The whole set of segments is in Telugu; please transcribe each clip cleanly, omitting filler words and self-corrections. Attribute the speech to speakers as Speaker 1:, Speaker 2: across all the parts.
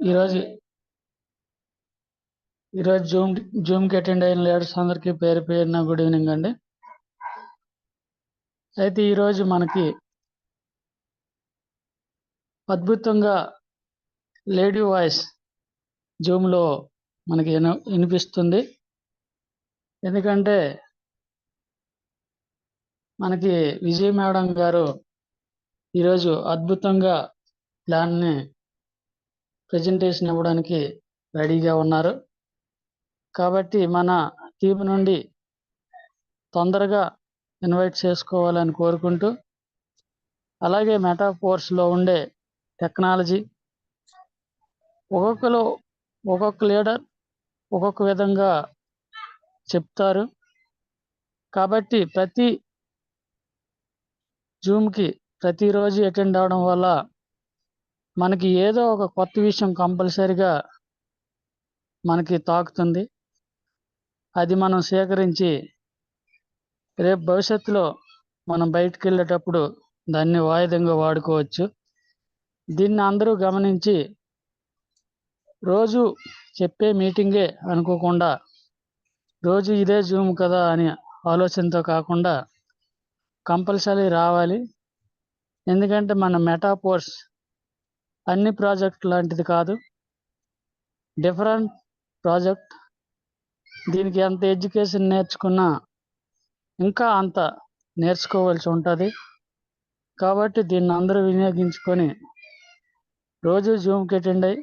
Speaker 1: ఈరోజు ఈరోజు జూమ్కి అటెండ్ అయిన లీడర్స్ అందరికీ పేరు పేరున గుడ్ ఈవినింగ్ అండి. అయితే ఈరోజు మనకి అద్భుతంగా లేడీ వాయిస్ జూమ్లో మనకి వినిపిస్తుంది. ఎందుకంటే మనకి విజయ మేడం గారు ఈరోజు అద్భుతంగా ప్లాన్ని ప్రజెంటేషన్ ఇవ్వడానికి రెడీగా ఉన్నారు. కాబట్టి మన టీం నుండి తొందరగా ఇన్వైట్ చేసుకోవాలని కోరుకుంటూ, అలాగే మెటాఫోర్స్లో ఉండే టెక్నాలజీ ఒక్కొక్క లీడర్ ఒక్కొక్క విధంగా చెప్తారు. కాబట్టి ప్రతి జూమ్కి ప్రతిరోజు అటెండ్ అవడం వల్ల మనకి ఏదో ఒక కొత్త విషయం కంపల్సరిగా మనకి తాకుతుంది. అది మనం సేకరించి రేపు భవిష్యత్తులో మనం బయటకు వెళ్ళేటప్పుడు దాన్ని వాయిదంగా వాడుకోవచ్చు. దీన్ని అందరూ గమనించి రోజు చెప్పే మీటింగే అనుకోకుండా రోజు ఇదే జూమ్ కదా అని ఆలోచనతో కాకుండా కంపల్సరీ రావాలి. ఎందుకంటే మన మెటాఫోర్స్ అన్ని ప్రాజెక్ట్ లాంటిది కాదు, డిఫరెంట్ ప్రాజెక్ట్. దీనికి ఎంత ఎడ్యుకేషన్ నేర్చుకున్నా ఇంకా అంత నేర్చుకోవాల్సి ఉంటుంది. కాబట్టి దీన్ని అందరూ వినియోగించుకొని రోజు జూమ్కి అటెండ్ అయ్యి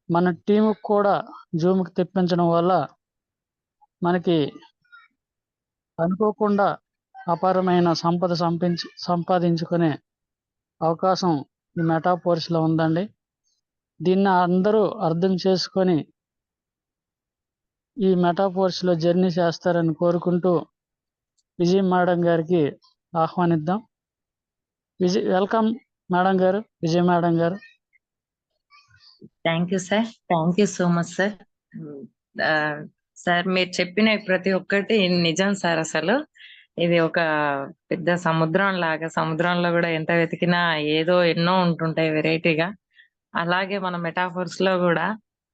Speaker 1: మన టీముకు కూడా జూమ్కి తెప్పించడం వల్ల మనకి అనుకోకుండా అపారమైన సంపద సంపాదించుకునే అవకాశం ఈ మెటాఫోర్స్లో ఉందండి. దీన్ని అందరూ అర్థం చేసుకొని ఈ మెటాఫోర్స్లో జర్నీ చేస్తారని కోరుకుంటూ విజయ్ మేడం గారికి ఆహ్వానిద్దాం. వెల్కమ్ మేడం గారు, విజయ్ మేడం గారు.
Speaker 2: Thank you sir, thank you so much sir. Sir మీరు చెప్పిన ప్రతి ఒక్కటి నిజం సార్. అసలు ఇది ఒక పెద్ద సముద్రం లాగా, సముద్రంలో కూడా ఎంత వెతికినా ఏదో ఎన్నో ఉంటుంటాయి వెరైటీగా. అలాగే మన మెటాఫోర్స్ లో కూడా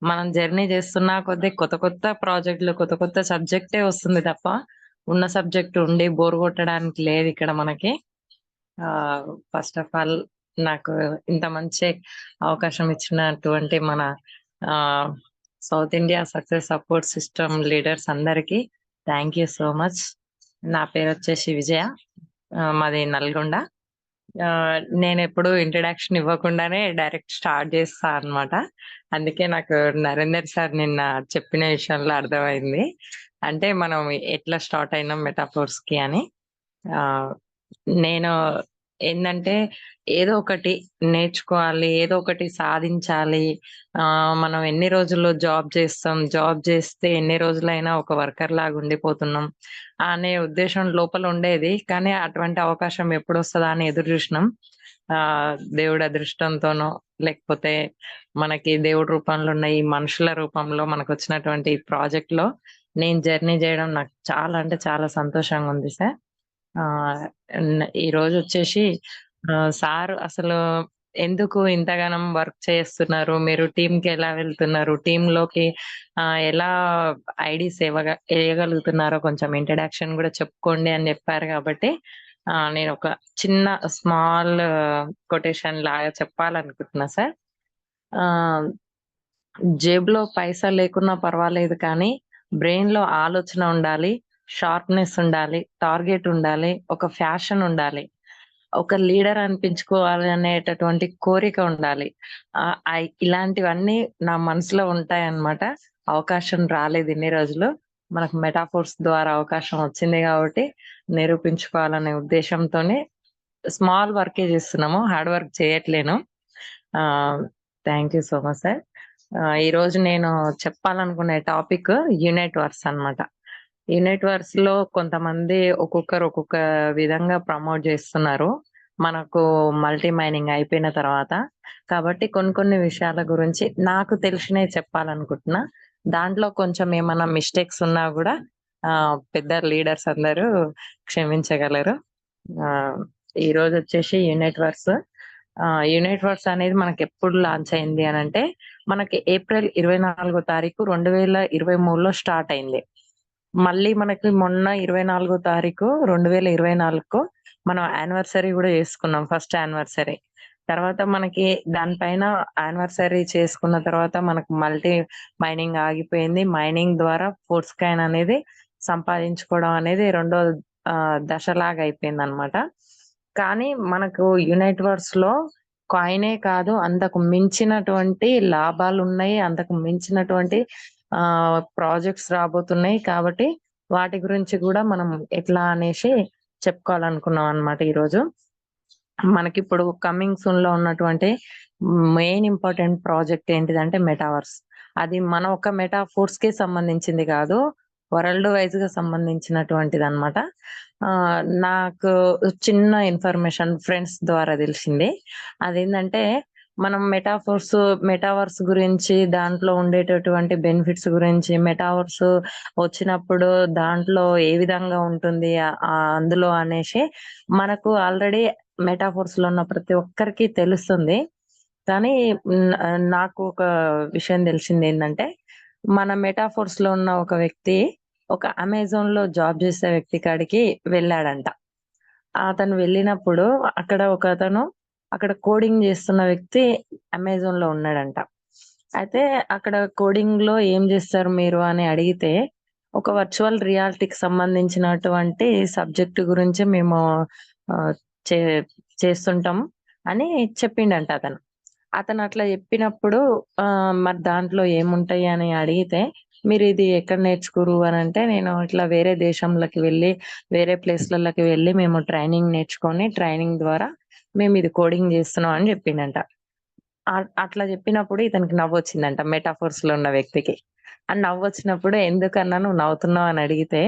Speaker 2: మనం జర్నీ చేస్తున్నా కొద్దీ కొత్త కొత్త ప్రాజెక్టులు, కొత్త కొత్త సబ్జెక్టే వస్తుంది తప్ప ఉన్న సబ్జెక్ట్ ఉండి బోర్ కొట్టడానికి లేదు ఇక్కడ మనకి. ఫస్ట్ ఆఫ్ ఆల్ నాకు ఇంత మంచి అవకాశం ఇచ్చినటువంటి మన south India success support system leaders అందరికీ థ్యాంక్ యూ సో మచ్. నా పేరు వచ్చేసి విజయ, మాది నల్గొండ. నేను ఎప్పుడు ఇంట్రడక్షన్ ఇవ్వకుండానే డైరెక్ట్ స్టార్ట్ చేస్తా అన్నమాట. అందుకే నాకు నరేందర్ సార్ నిన్న చెప్పిన విషయంలో అర్థమైంది, అంటే మనం ఎట్లా స్టార్ట్ అయినాం మెటాఫోర్స్ కి అని. నేను ఏంటంటే ఏదో ఒకటి నేర్చుకోవాలి, ఏదో ఒకటి సాధించాలి. మనం ఎన్ని రోజుల్లో జాబ్ చేస్తాం, జాబ్ చేస్తే ఎన్ని రోజులైనా ఒక వర్కర్ లాగా ఉండిపోతున్నాం అనే ఉద్దేశం లోపల ఉండేది. కానీ అటువంటి అవకాశం ఎప్పుడు వస్తుందా అని ఎదురు చూసినాం. దేవుడి అదృష్టంతోనో లేకపోతే మనకి దేవుడి రూపంలో ఉన్న ఈ మనుషుల రూపంలో మనకు వచ్చినటువంటి ప్రాజెక్ట్ లో నేను జర్నీ చేయడం నాకు చాలా అంటే చాలా సంతోషంగా ఉంది సార్. ఈ రోజు వచ్చేసి సార్ అసలు ఎందుకు ఇంతగానం వర్క్ చేస్తున్నారు, మీరు టీమ్ కి ఎలా వెళ్తున్నారు, టీమ్ లోకి ఎలా ఐడీస్ వేయగలుగుతున్నారో కొంచెం ఇంట్రడక్షన్ కూడా చెప్పుకోండి అని చెప్పారు. కాబట్టి నేను ఒక చిన్న స్మాల్ కొటేషన్ లాగా చెప్పాలనుకుంటున్నా సార్. జేబులో పైసా లేకున్నా పర్వాలేదు, కానీ బ్రెయిన్ లో ఆలోచన ఉండాలి, షార్ప్నెస్ ఉండాలి, టార్గెట్ ఉండాలి, ఒక ఫ్యాషన్ ఉండాలి, ఒక లీడర్ అనిపించుకోవాలి అనేటటువంటి కోరిక ఉండాలి. ఇలాంటివన్నీ నా మనసులో ఉంటాయన్నమాట. అవకాశం రాలేదు ఇన్ని రోజులు, మనకు మెటాఫోర్స్ ద్వారా అవకాశం వచ్చింది కాబట్టి నిరూపించుకోవాలనే ఉద్దేశంతోనే స్మాల్ వర్కే చేస్తున్నాము, హార్డ్ వర్క్ చేయట్లేను. Thank you so much sir. ఈ రోజు నేను చెప్పాలనుకునే టాపిక్ యూనిట్ వర్స్ అన్నమాట. యూనిట్ వర్స్ లో కొంతమంది ఒక్కొక్కరు ఒక్కొక్క విధంగా ప్రమోట్ చేస్తున్నారు మనకు మల్టీ మైనింగ్ అయిపోయిన తర్వాత. కాబట్టి కొన్ని విషయాల గురించి నాకు తెలిసినవి చెప్పాలనుకుంటున్నా. దాంట్లో కొంచెం ఏమైనా మిస్టేక్స్ ఉన్నా కూడా పెద్ద లీడర్స్ అందరూ క్షమించగలరు. ఈ రోజు వచ్చేసి యూనిట్ వర్స్ యునైట్వర్స్ అనేది మనకి ఎప్పుడు లాంచ్ అయింది అని అంటే మనకి ఏప్రిల్ 24 తారీఖు 2023లో స్టార్ట్ అయింది. మళ్ళీ మనకి మొన్న 24 తారీఖు 2024కు మనం యానివర్సరీ కూడా చేసుకున్నాం, ఫస్ట్ యానివర్సరీ. తర్వాత మనకి దానిపైన యానివర్సరీ చేసుకున్న తర్వాత మనకు మల్టీ మైనింగ్ ఆగిపోయింది. మైనింగ్ ద్వారా ఫోర్స్ కాయిన్ అనేది సంపాదించుకోవడం అనేది రెండో దశలాగా అయిపోయిందనమాట. కానీ మనకు యునైట్వర్స్ లో కాయినే కాదు, అంతకు మించినటువంటి లాభాలున్నాయి. అంతకు మించినటువంటి ప్రాజెక్ట్స్ రాబోతున్నాయి. కాబట్టి వాటి గురించి కూడా మనం ఎట్లా అనేసి చెప్పుకోవాలనుకున్నాం అన్నమాట ఈరోజు. మనకిప్పుడు కమింగ్ సూన్ లో ఉన్నటువంటి మెయిన్ ఇంపార్టెంట్ ప్రాజెక్ట్ ఏంటిదంటే మెటావర్స్. అది మన ఒక మెటాఫోర్స్ కి సంబంధించింది కాదు, వరల్డ్ వైజ్ గా సంబంధించినటువంటిది అనమాట. నాకు చిన్న ఇన్ఫర్మేషన్ ఫ్రెండ్స్ ద్వారా తెలిసింది. అదేంటంటే మనం మెటావర్స్ గురించి, దాంట్లో ఉండేటటువంటి బెనిఫిట్స్ గురించి, మెటావర్స్ వచ్చినప్పుడు దాంట్లో ఏ విధంగా ఉంటుంది అందులో అనేసి మనకు ఆల్రెడీ మెటాఫోర్స్ లో ఉన్న ప్రతి ఒక్కరికి తెలుస్తుంది. కానీ నాకు ఒక విషయం తెలిసింది ఏంటంటే, మన మెటాఫోర్స్ లో ఉన్న ఒక వ్యక్తి ఒక అమెజాన్ లో జాబ్ చేసే వ్యక్తి కాడికి వెళ్ళాడంట. అతను వెళ్ళినప్పుడు అక్కడ కోడింగ్ చేస్తున్న వ్యక్తి అమెజాన్ లో ఉన్నాడంట. అయితే అక్కడ కోడింగ్ లో ఏం చేస్తారు మీరు అని అడిగితే, ఒక వర్చువల్ రియాలిటీకి సంబంధించినటువంటి సబ్జెక్ట్ గురించి మేము ఆ, చే చేస్తుంటాం అని చెప్పిండంట అతను. అతను అట్లా చెప్పినప్పుడు మరి దాంట్లో ఏముంటాయి అని అడిగితే, మీరు ఇది ఎక్కడ నేర్చుకురు అని అంటే, నేను ఇట్లా వేరే దేశంలోకి వెళ్ళి వేరే ప్లేస్లలోకి వెళ్ళి మేము ట్రైనింగ్ నేర్చుకొని ట్రైనింగ్ ద్వారా మేము ఇది కోడింగ్ చేస్తున్నాం అని చెప్పిండంట. అట్లా చెప్పినప్పుడు ఇతనికి నవ్వొచ్చిందంట, మెటాఫోర్స్ లో ఉన్న వ్యక్తికి. ఆ నవ్వొచ్చినప్పుడు ఎందుకన్నా నువ్వు నవ్వుతున్నావు అని అడిగితే,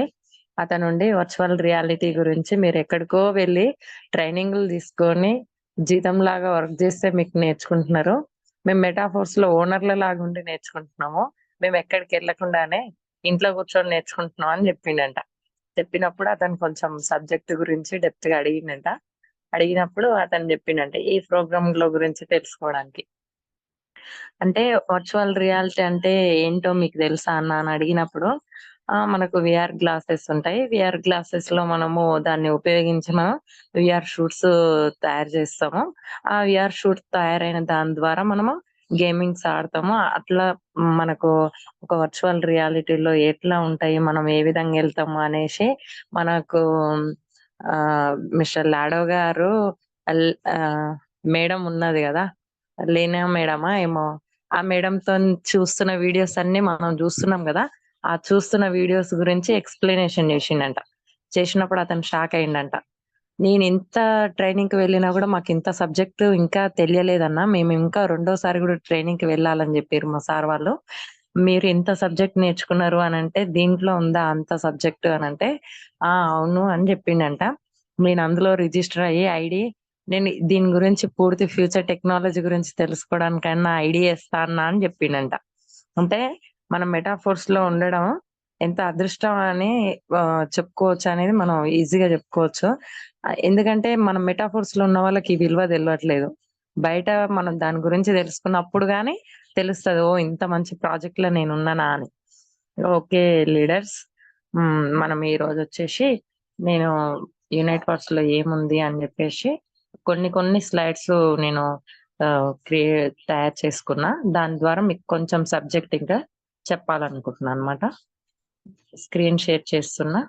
Speaker 2: అతనుండి వర్చువల్ రియాలిటీ గురించి మీరు ఎక్కడికో వెళ్ళి ట్రైనింగ్లు తీసుకొని జీతంలాగా వర్క్ చేస్తే మీకు నేర్చుకుంటున్నారు. మేము మెటాఫోర్స్ లో ఓనర్ల లాగా ఉండి నేర్చుకుంటున్నాము. మేము ఎక్కడికి వెళ్ళకుండానే ఇంట్లో కూర్చొని నేర్చుకుంటున్నాం అని చెప్పిండంట. చెప్పినప్పుడు అతను కొంచెం సబ్జెక్ట్ గురించి డెప్త్ గా అడిగిండంట. అడిగినప్పుడు అతను చెప్పిండంట ఈ ప్రోగ్రామ్ లో గురించి తెలుసుకోవడానికి. అంటే వర్చువల్ రియాలిటీ అంటే ఏంటో మీకు తెలుసా అన్న అని అడిగినప్పుడు, మనకు విఆర్ గ్లాసెస్ ఉంటాయి. విఆర్ గ్లాసెస్ లో మనము దాన్ని ఉపయోగించి మనం విఆర్ షూట్స్ తయారు చేస్తాము. ఆ విఆర్ షూట్ తయారైన దాని ద్వారా మనము గేమింగ్స్ ఆడతాము. అట్లా మనకు ఒక వర్చువల్ రియాలిటీలో ఎట్లా ఉంటాయి, మనం ఏ విధంగా వెళ్తాము అనేసి మనకు మిస్టర్ లాడో గారు మేడం ఉన్నది కదా, లేనా మేడమా ఏమో, ఆ మేడంతో చూస్తున్న వీడియోస్ అన్ని మనం చూస్తున్నాం కదా, ఆ చూస్తున్న వీడియోస్ గురించి ఎక్స్ప్లెనేషన్ చేసిండంట. చేసినప్పుడు అతను షాక్ అయిండంట. నేను ఇంత ట్రైనింగ్ కి వెళ్ళినా కూడా మాకు ఇంత సబ్జెక్ట్ ఇంకా తెలియలేదన్నా, మేము ఇంకా రెండోసారి కూడా ట్రైనింగ్ కి వెళ్ళాలని చెప్పారు మా సార్ వాళ్ళు. మీరు ఇంత సబ్జెక్ట్ నేర్చుకున్నారు అని అంటే, దీంట్లో ఉందా అంత సబ్జెక్ట్ అని అంటే, అవును అని చెప్పిండంట. నేను అందులో రిజిస్టర్ అయ్యి ఐడి, నేను దీని గురించి పూర్తి ఫ్యూచర్ టెక్నాలజీ గురించి తెలుసుకోవడానికైనా ఐడియా ఇస్తా అన్నా అని చెప్పిండంట. అంటే మనం మెటాఫోర్స్ లో ఉండడం ఎంత అదృష్టం అని చెప్పుకోవచ్చు అనేది మనం ఈజీగా చెప్పుకోవచ్చు. ఎందుకంటే మనం మెటాఫోర్స్ లో ఉన్న వాళ్ళకి ఈ విలువ తెలియట్లేదు. బయట మనం దాని గురించి తెలుసుకున్నప్పుడు గానీ తెలుస్తది, ఓ ఇంత మంచి ప్రాజెక్ట్ లో నేను ఉన్నానా అని. ఓకే లీడర్స్, మనం ఈ రోజు వచ్చేసి నేను యునైట్వర్స్ లో ఏముంది అని చెప్పేసి కొన్ని స్లైడ్స్ నేను తయారు చేసుకున్నా. దాని ద్వారా మీకు కొంచెం సబ్జెక్ట్ ఇంకా చెప్పాలనుకుంటున్నాను అనమాట. స్క్రీన్ షేర్ చేస్తున్నా.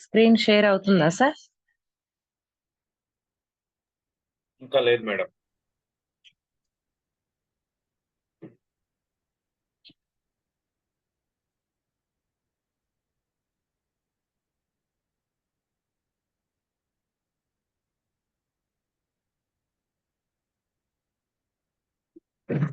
Speaker 2: స్క్రీన్ షేర్ అవుతుందా సార్?
Speaker 3: ఇంకా లేదు madam.
Speaker 2: Sir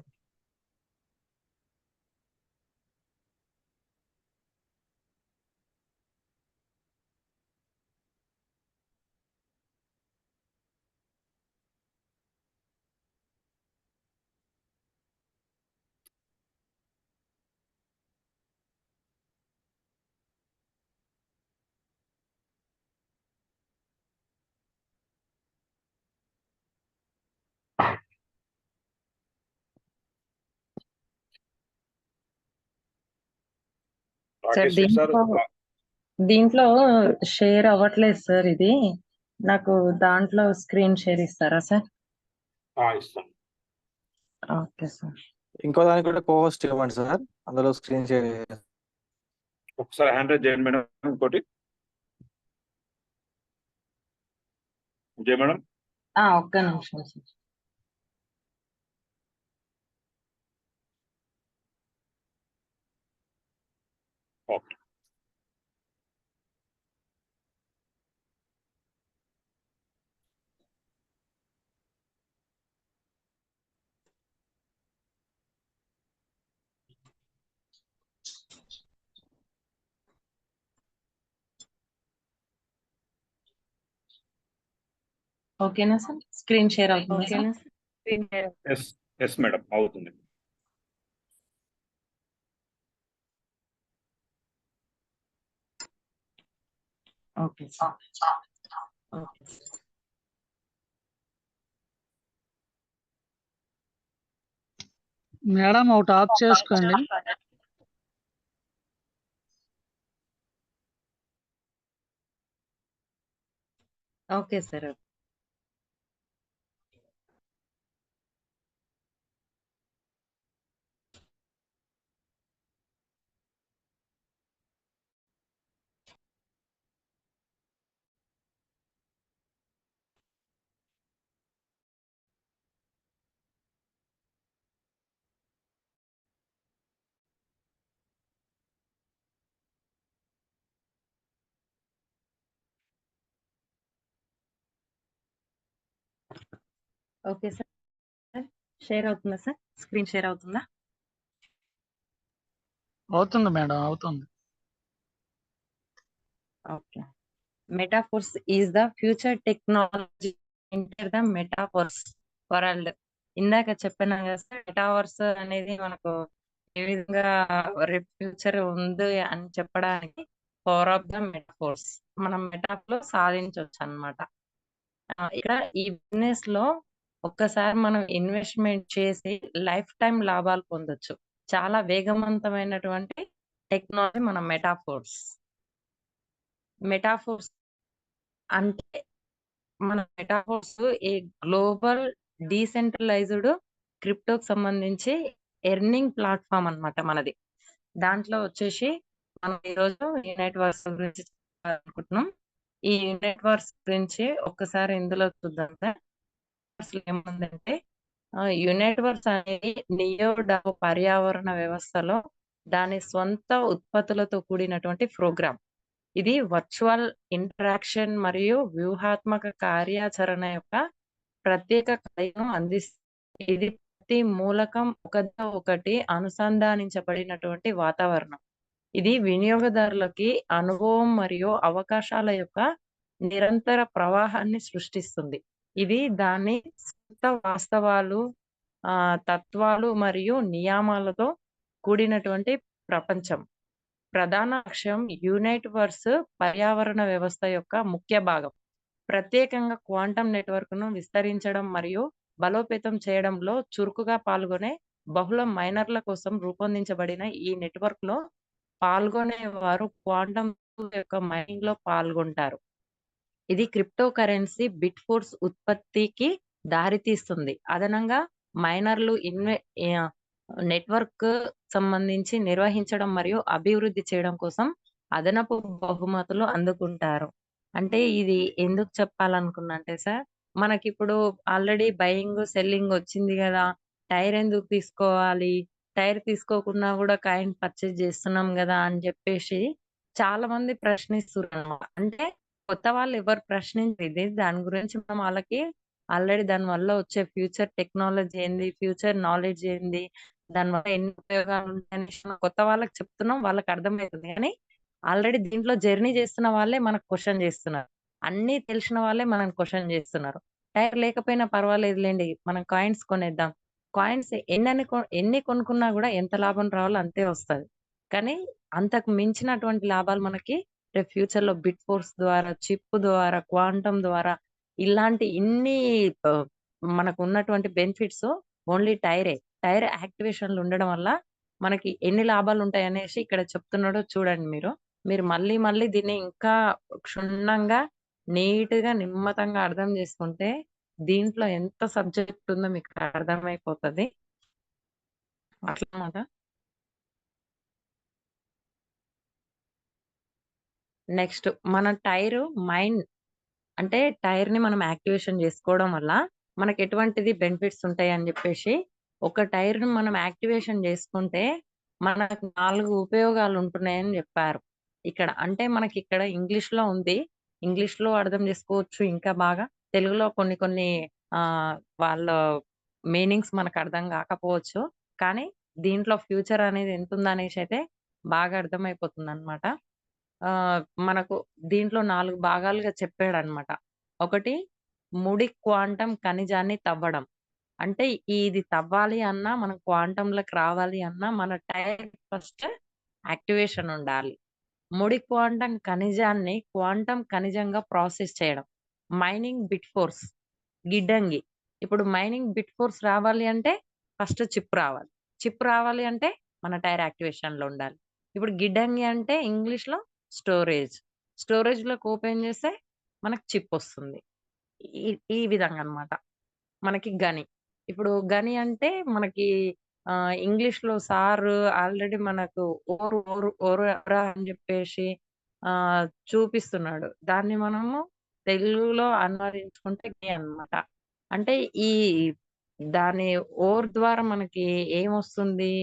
Speaker 3: Rakesh Reddy sir
Speaker 2: దీంట్లో షేర్ అవ్వట్లేదు సార్ ఇది. నాకు దాంట్లో స్క్రీన్ షేర్ ఇస్తారా సార్?
Speaker 3: ఇస్తాం.
Speaker 2: Okay sir.
Speaker 4: ఇంకో దానికి కూడా కోహోస్ట్ ఇవ్వండి సార్, అందులో స్క్రీన్ షేర్.
Speaker 3: ఒకసారి హ్యాండ్ రైజ్ చేయండి మేడం. ఇంకోటి జయ మేడం.
Speaker 2: ఒక్క నిమిషం సార్.
Speaker 3: ఓకే.
Speaker 2: ఓకేనా సార్? స్క్రీన్ షేర్ అవుతుంది సార్?
Speaker 3: ఎస్ మేడం, అవుతుంది.
Speaker 2: Okay sir. ఓకే.
Speaker 1: మేడం ఒకటి ఆఫ్ చేసుకోండి.
Speaker 2: Okay sir. Okay sir. Share అవుతుందా సార్? స్క్రీన్ షేర్ అవుతుందా?
Speaker 1: అవుతుంది మేడం, అవుతుంది.
Speaker 2: Okay. Metaphors is the future technology enter the metaphors world. ఇందాక చెప్పాను కదా సార్, మెటావర్స్ అనేది మనకు ఏ విధంగా రేపు ఫ్యూచర్ ఉంది అని చెప్పడానికి పవర్ ఆఫ్ ద మెటాఫోర్స్ మనం మెటాఫోర్ లో సాధించవచ్చు అన్నమాట. ఇక్కడ ఈ బిజినెస్ లో ఒక్కసారి మనం ఇన్వెస్ట్మెంట్ చేసి లైఫ్ టైం లాభాలు పొందొచ్చు. చాలా వేగవంతమైనటువంటి టెక్నాలజీ మన మెటాఫోర్స్. మెటాఫోర్స్ అంటే మన మెటాఫోర్స్ ఏ గ్లోబల్ డీసెంట్రలైజ్డ్ క్రిప్టోకి సంబంధించి ఎర్నింగ్ ప్లాట్ఫామ్ అన్నమాట మనది. దాంట్లో వచ్చేసి మనం ఈరోజు యునైట్ వర్స్ గురించి చెప్పాలనుకుంటున్నాం. ఈ యునైట్ వర్స్ గురించి ఒక్కసారి ఇందులో చూద్దాం సార్. అసలు ఏముందంటే యునైట్ వర్స్ అనేది నియోడాకో పర్యావరణ వ్యవస్థలో దాని స్వంత ఉత్పత్తులతో కూడినటువంటి ప్రోగ్రామ్. ఇది వర్చువల్ ఇంటరాక్షన్ మరియు వ్యూహాత్మక కార్యాచరణ యొక్క ప్రత్యేక కలయికను అందిస్తుంది. ఇది ప్రతి మూలకం ఒకదా ఒకటి అనుసంధానించబడినటువంటి వాతావరణం. ఇది వినియోగదారులకి అనుభవం మరియు అవకాశాల యొక్క నిరంతర ప్రవాహాన్ని సృష్టిస్తుంది. ఇది దాని సొంత వాస్తవాలు, తత్వాలు మరియు నియమాలతో కూడినటువంటి ప్రపంచం. ప్రధాన లక్ష్యం యునైట్ వర్స్ పర్యావరణ వ్యవస్థ యొక్క ముఖ్య భాగం. ప్రత్యేకంగా క్వాంటం నెట్వర్క్ ను విస్తరించడం మరియు బలోపేతం చేయడంలో చురుకుగా పాల్గొనే బహుళ మైనర్ల కోసం రూపొందించబడిన ఈ నెట్వర్క్ లో పాల్గొనే వారు క్వాంటం యొక్క మైనింగ్ లో పాల్గొంటారు. ఇది క్రిప్టో కరెన్సీ బిట్ ఫోర్స్ ఉత్పత్తికి దారితీస్తుంది. అదనంగా మైనర్లు నెట్వర్క్ సంబంధించి నిర్వహించడం మరియు అభివృద్ధి చేయడం కోసం అదనపు బహుమతులు అందుకుంటారు. అంటే ఇది ఎందుకు చెప్పాలనుకున్నా అంటే సార్, మనకిప్పుడు ఆల్రెడీ బయింగ్ సెల్లింగ్ వచ్చింది కదా, టైర్ ఎందుకు తీసుకోవాలి, టైర్ తీసుకోకుండా కూడా కాయిన్ పర్చేజ్ చేస్తున్నాం కదా అని చెప్పేసి చాలా మంది ప్రశ్నిస్తున్నారు అన్నమాట. అంటే కొత్త వాళ్ళు ఎవరు ప్రశ్నించేది దాని గురించి మనం వాళ్ళకి ఆల్రెడీ దానివల్ల వచ్చే ఫ్యూచర్ టెక్నాలజీ ఏంది, ఫ్యూచర్ నాలెడ్జ్ ఏంది, దానివల్ల ఎన్ని ఉపయోగాలు ఉంటాయనేసి మనం కొత్త వాళ్ళకి చెప్తున్నాం, వాళ్ళకి అర్థమవుతుంది. కానీ ఆల్రెడీ దీంట్లో జర్నీ చేస్తున్న వాళ్ళే మనకు క్వశ్చన్ చేస్తున్నారు. అన్నీ తెలిసిన వాళ్ళే మనల్ని క్వశ్చన్ చేస్తున్నారు. టైర్ లేకపోయినా పర్వాలేదులేండి, మనం కాయిన్స్ కొనేద్దాం. కాయిన్స్ ఎన్ని కొనుక్కున్నా కూడా ఎంత లాభం రావాలో అంతే వస్తది. కానీ అంతకు మించినటువంటి లాభాలు మనకి రేపు ఫ్యూచర్ లో బిట్ ఫోర్స్ ద్వారా, చిప్ ద్వారా, క్వాంటమ్ ద్వారా ఇలాంటి ఇన్ని మనకు ఉన్నటువంటి బెనిఫిట్స్ ఓన్లీ టైర్ యాక్టివేషన్లు ఉండడం వల్ల మనకి ఎన్ని లాభాలు ఉంటాయి అనేసి ఇక్కడ చెప్తున్నాడో చూడండి మీరు. మీరు మళ్ళీ మళ్ళీ దీన్ని ఇంకా క్షుణ్ణంగా నీట్ గా నిమ్మతంగా అర్థం చేసుకుంటే దీంట్లో ఎంత సబ్జెక్ట్ ఉందో మీకు అర్థమైపోతుంది అట్లమాట. నెక్స్ట్ మన టైర్ మైండ్ అంటే టైర్ ని మనం యాక్టివేషన్ చేసుకోవడం వల్ల మనకి ఎటువంటిది బెనిఫిట్స్ ఉంటాయి అని చెప్పేసి, ఒక టైర్ ని మనం యాక్టివేషన్ చేసుకుంటే మనకు 4 ఉపయోగాలు ఉంటున్నాయని చెప్పారు ఇక్కడ. అంటే మనకి ఇక్కడ ఇంగ్లీష్ లో ఉంది, ఇంగ్లీష్ లో అర్థం చేసుకోవచ్చు ఇంకా బాగా. తెలుగులో కొన్ని కొన్ని ఆ వాళ్ళ మీనింగ్స్ మనకు అర్థం కాకపోవచ్చు, కానీ దీంట్లో ఫ్యూచర్ అనేది ఎంత ఉందనేసి అయితే బాగా అర్థమైపోతుంది అనమాట. ఆ మనకు దీంట్లో 4 భాగాలుగా చెప్పాడన్నమాట. ఒకటి, ముడి క్వాంటం ఖనిజాన్ని తవ్వడం. అంటే ఇది తవ్వాలి అన్నా, మనం క్వాంటంలోకి రావాలి అన్నా మన టైర్ ఫస్ట్ యాక్టివేషన్ ఉండాలి. ముడి క్వాంటం ఖనిజాన్ని క్వాంటం ఖనిజంగా ప్రాసెస్ చేయడం. మైనింగ్ బిట్ ఫోర్స్, గిడ్డంగి. ఇప్పుడు మైనింగ్ బిట్ ఫోర్స్ రావాలి అంటే ఫస్ట్ చిప్ రావాలి. చిప్ రావాలి అంటే మన టైర్ యాక్టివేషన్ లో ఉండాలి. ఇప్పుడు గిడ్డంగి అంటే ఇంగ్లీష్ లో స్టోరేజ్. స్టోరేజ్ లోకి ఓపెన్ చేస్తే మనకు చిప్ వస్తుంది. ఈ విధంగా అన్నమాట. మనకి గని. ఇప్పుడు గని అంటే మనకి ఇంగ్లీష్ లో సార్ ఆల్రెడీ మనకు ఓరా అని చెప్పేసి చూపిస్తున్నాడు. దాన్ని మనము తెలుగులో అనువదించుకుంటే గని అన్నమాట. అంటే ఈ దాని ఓర్ ద్వారా మనకి ఏమొస్తుంది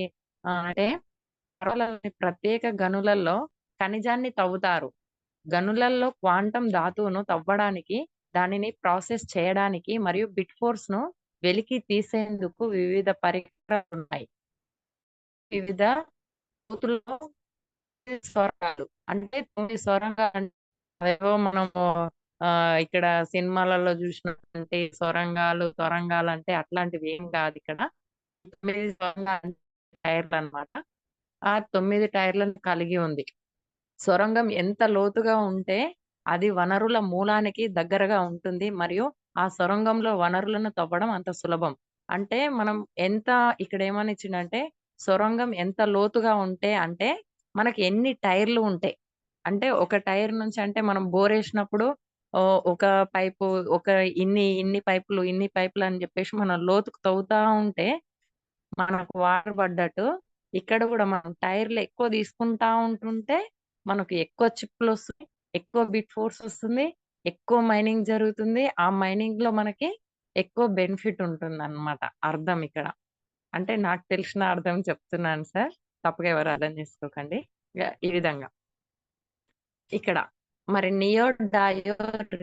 Speaker 2: అంటే పర్వతాలలోని ప్రత్యేక గనులలో ఖనిజాన్ని తవ్వుతారు. గనులలో క్వాంటం ధాతువును తవ్వడానికి, దానిని ప్రాసెస్ చేయడానికి మరియు బిట్ ఫోర్స్ ను వెలికి తీసేందుకు వివిధ పరికరాలు ఉన్నాయి. వివిధ లోతుల్లో సొరంగాలు అంటే 9 సొరంగాలు అంటే అవేవో మనము ఇక్కడ సినిమాలలో చూసినటువంటి సొరంగాలు అంటే అట్లాంటివి ఏం కాదు ఇక్కడ. 9 సొరంగాలు టైర్లు అన్నమాట. ఆ 9 టైర్లను కలిగి ఉంది. సొరంగం ఎంత లోతుగా ఉంటే అది వనరుల మూలానికి దగ్గరగా ఉంటుంది మరియు ఆ సొరంగంలో వనరులను తవ్వడం అంత సులభం. అంటే మనం ఎంత ఇక్కడ ఏమనిచ్చిండంటే సొరంగం ఎంత లోతుగా ఉంటే అంటే మనకి ఎన్ని టైర్లు ఉంటాయి. అంటే ఒక టైర్ నుంచి అంటే మనం బోరేసినప్పుడు ఒక పైపు ఒక ఇన్ని పైపులు అని చెప్పేసి మనం లోతుకు తవ్వుతా ఉంటే మనకు వాటర్ పడ్డట్టు ఇక్కడ కూడా మనం టైర్లు ఎక్కువ తీసుకుంటా ఉంటుంటే మనకు ఎక్కువ చిప్లు వస్తాయి, ఎక్కువ బిట్ ఫోర్స్ వస్తుంది, ఎక్కువ మైనింగ్ జరుగుతుంది. ఆ మైనింగ్ లో మనకి ఎక్కువ బెనిఫిట్ ఉంటుంది అన్నమాట. అర్థం ఇక్కడ అంటే నాకు తెలిసిన అర్థం చెప్తున్నాను సార్, తప్పుగా ఎవరు అర్థం చేసుకోకండి. ఈ విధంగా ఇక్కడ మరి నియోడయో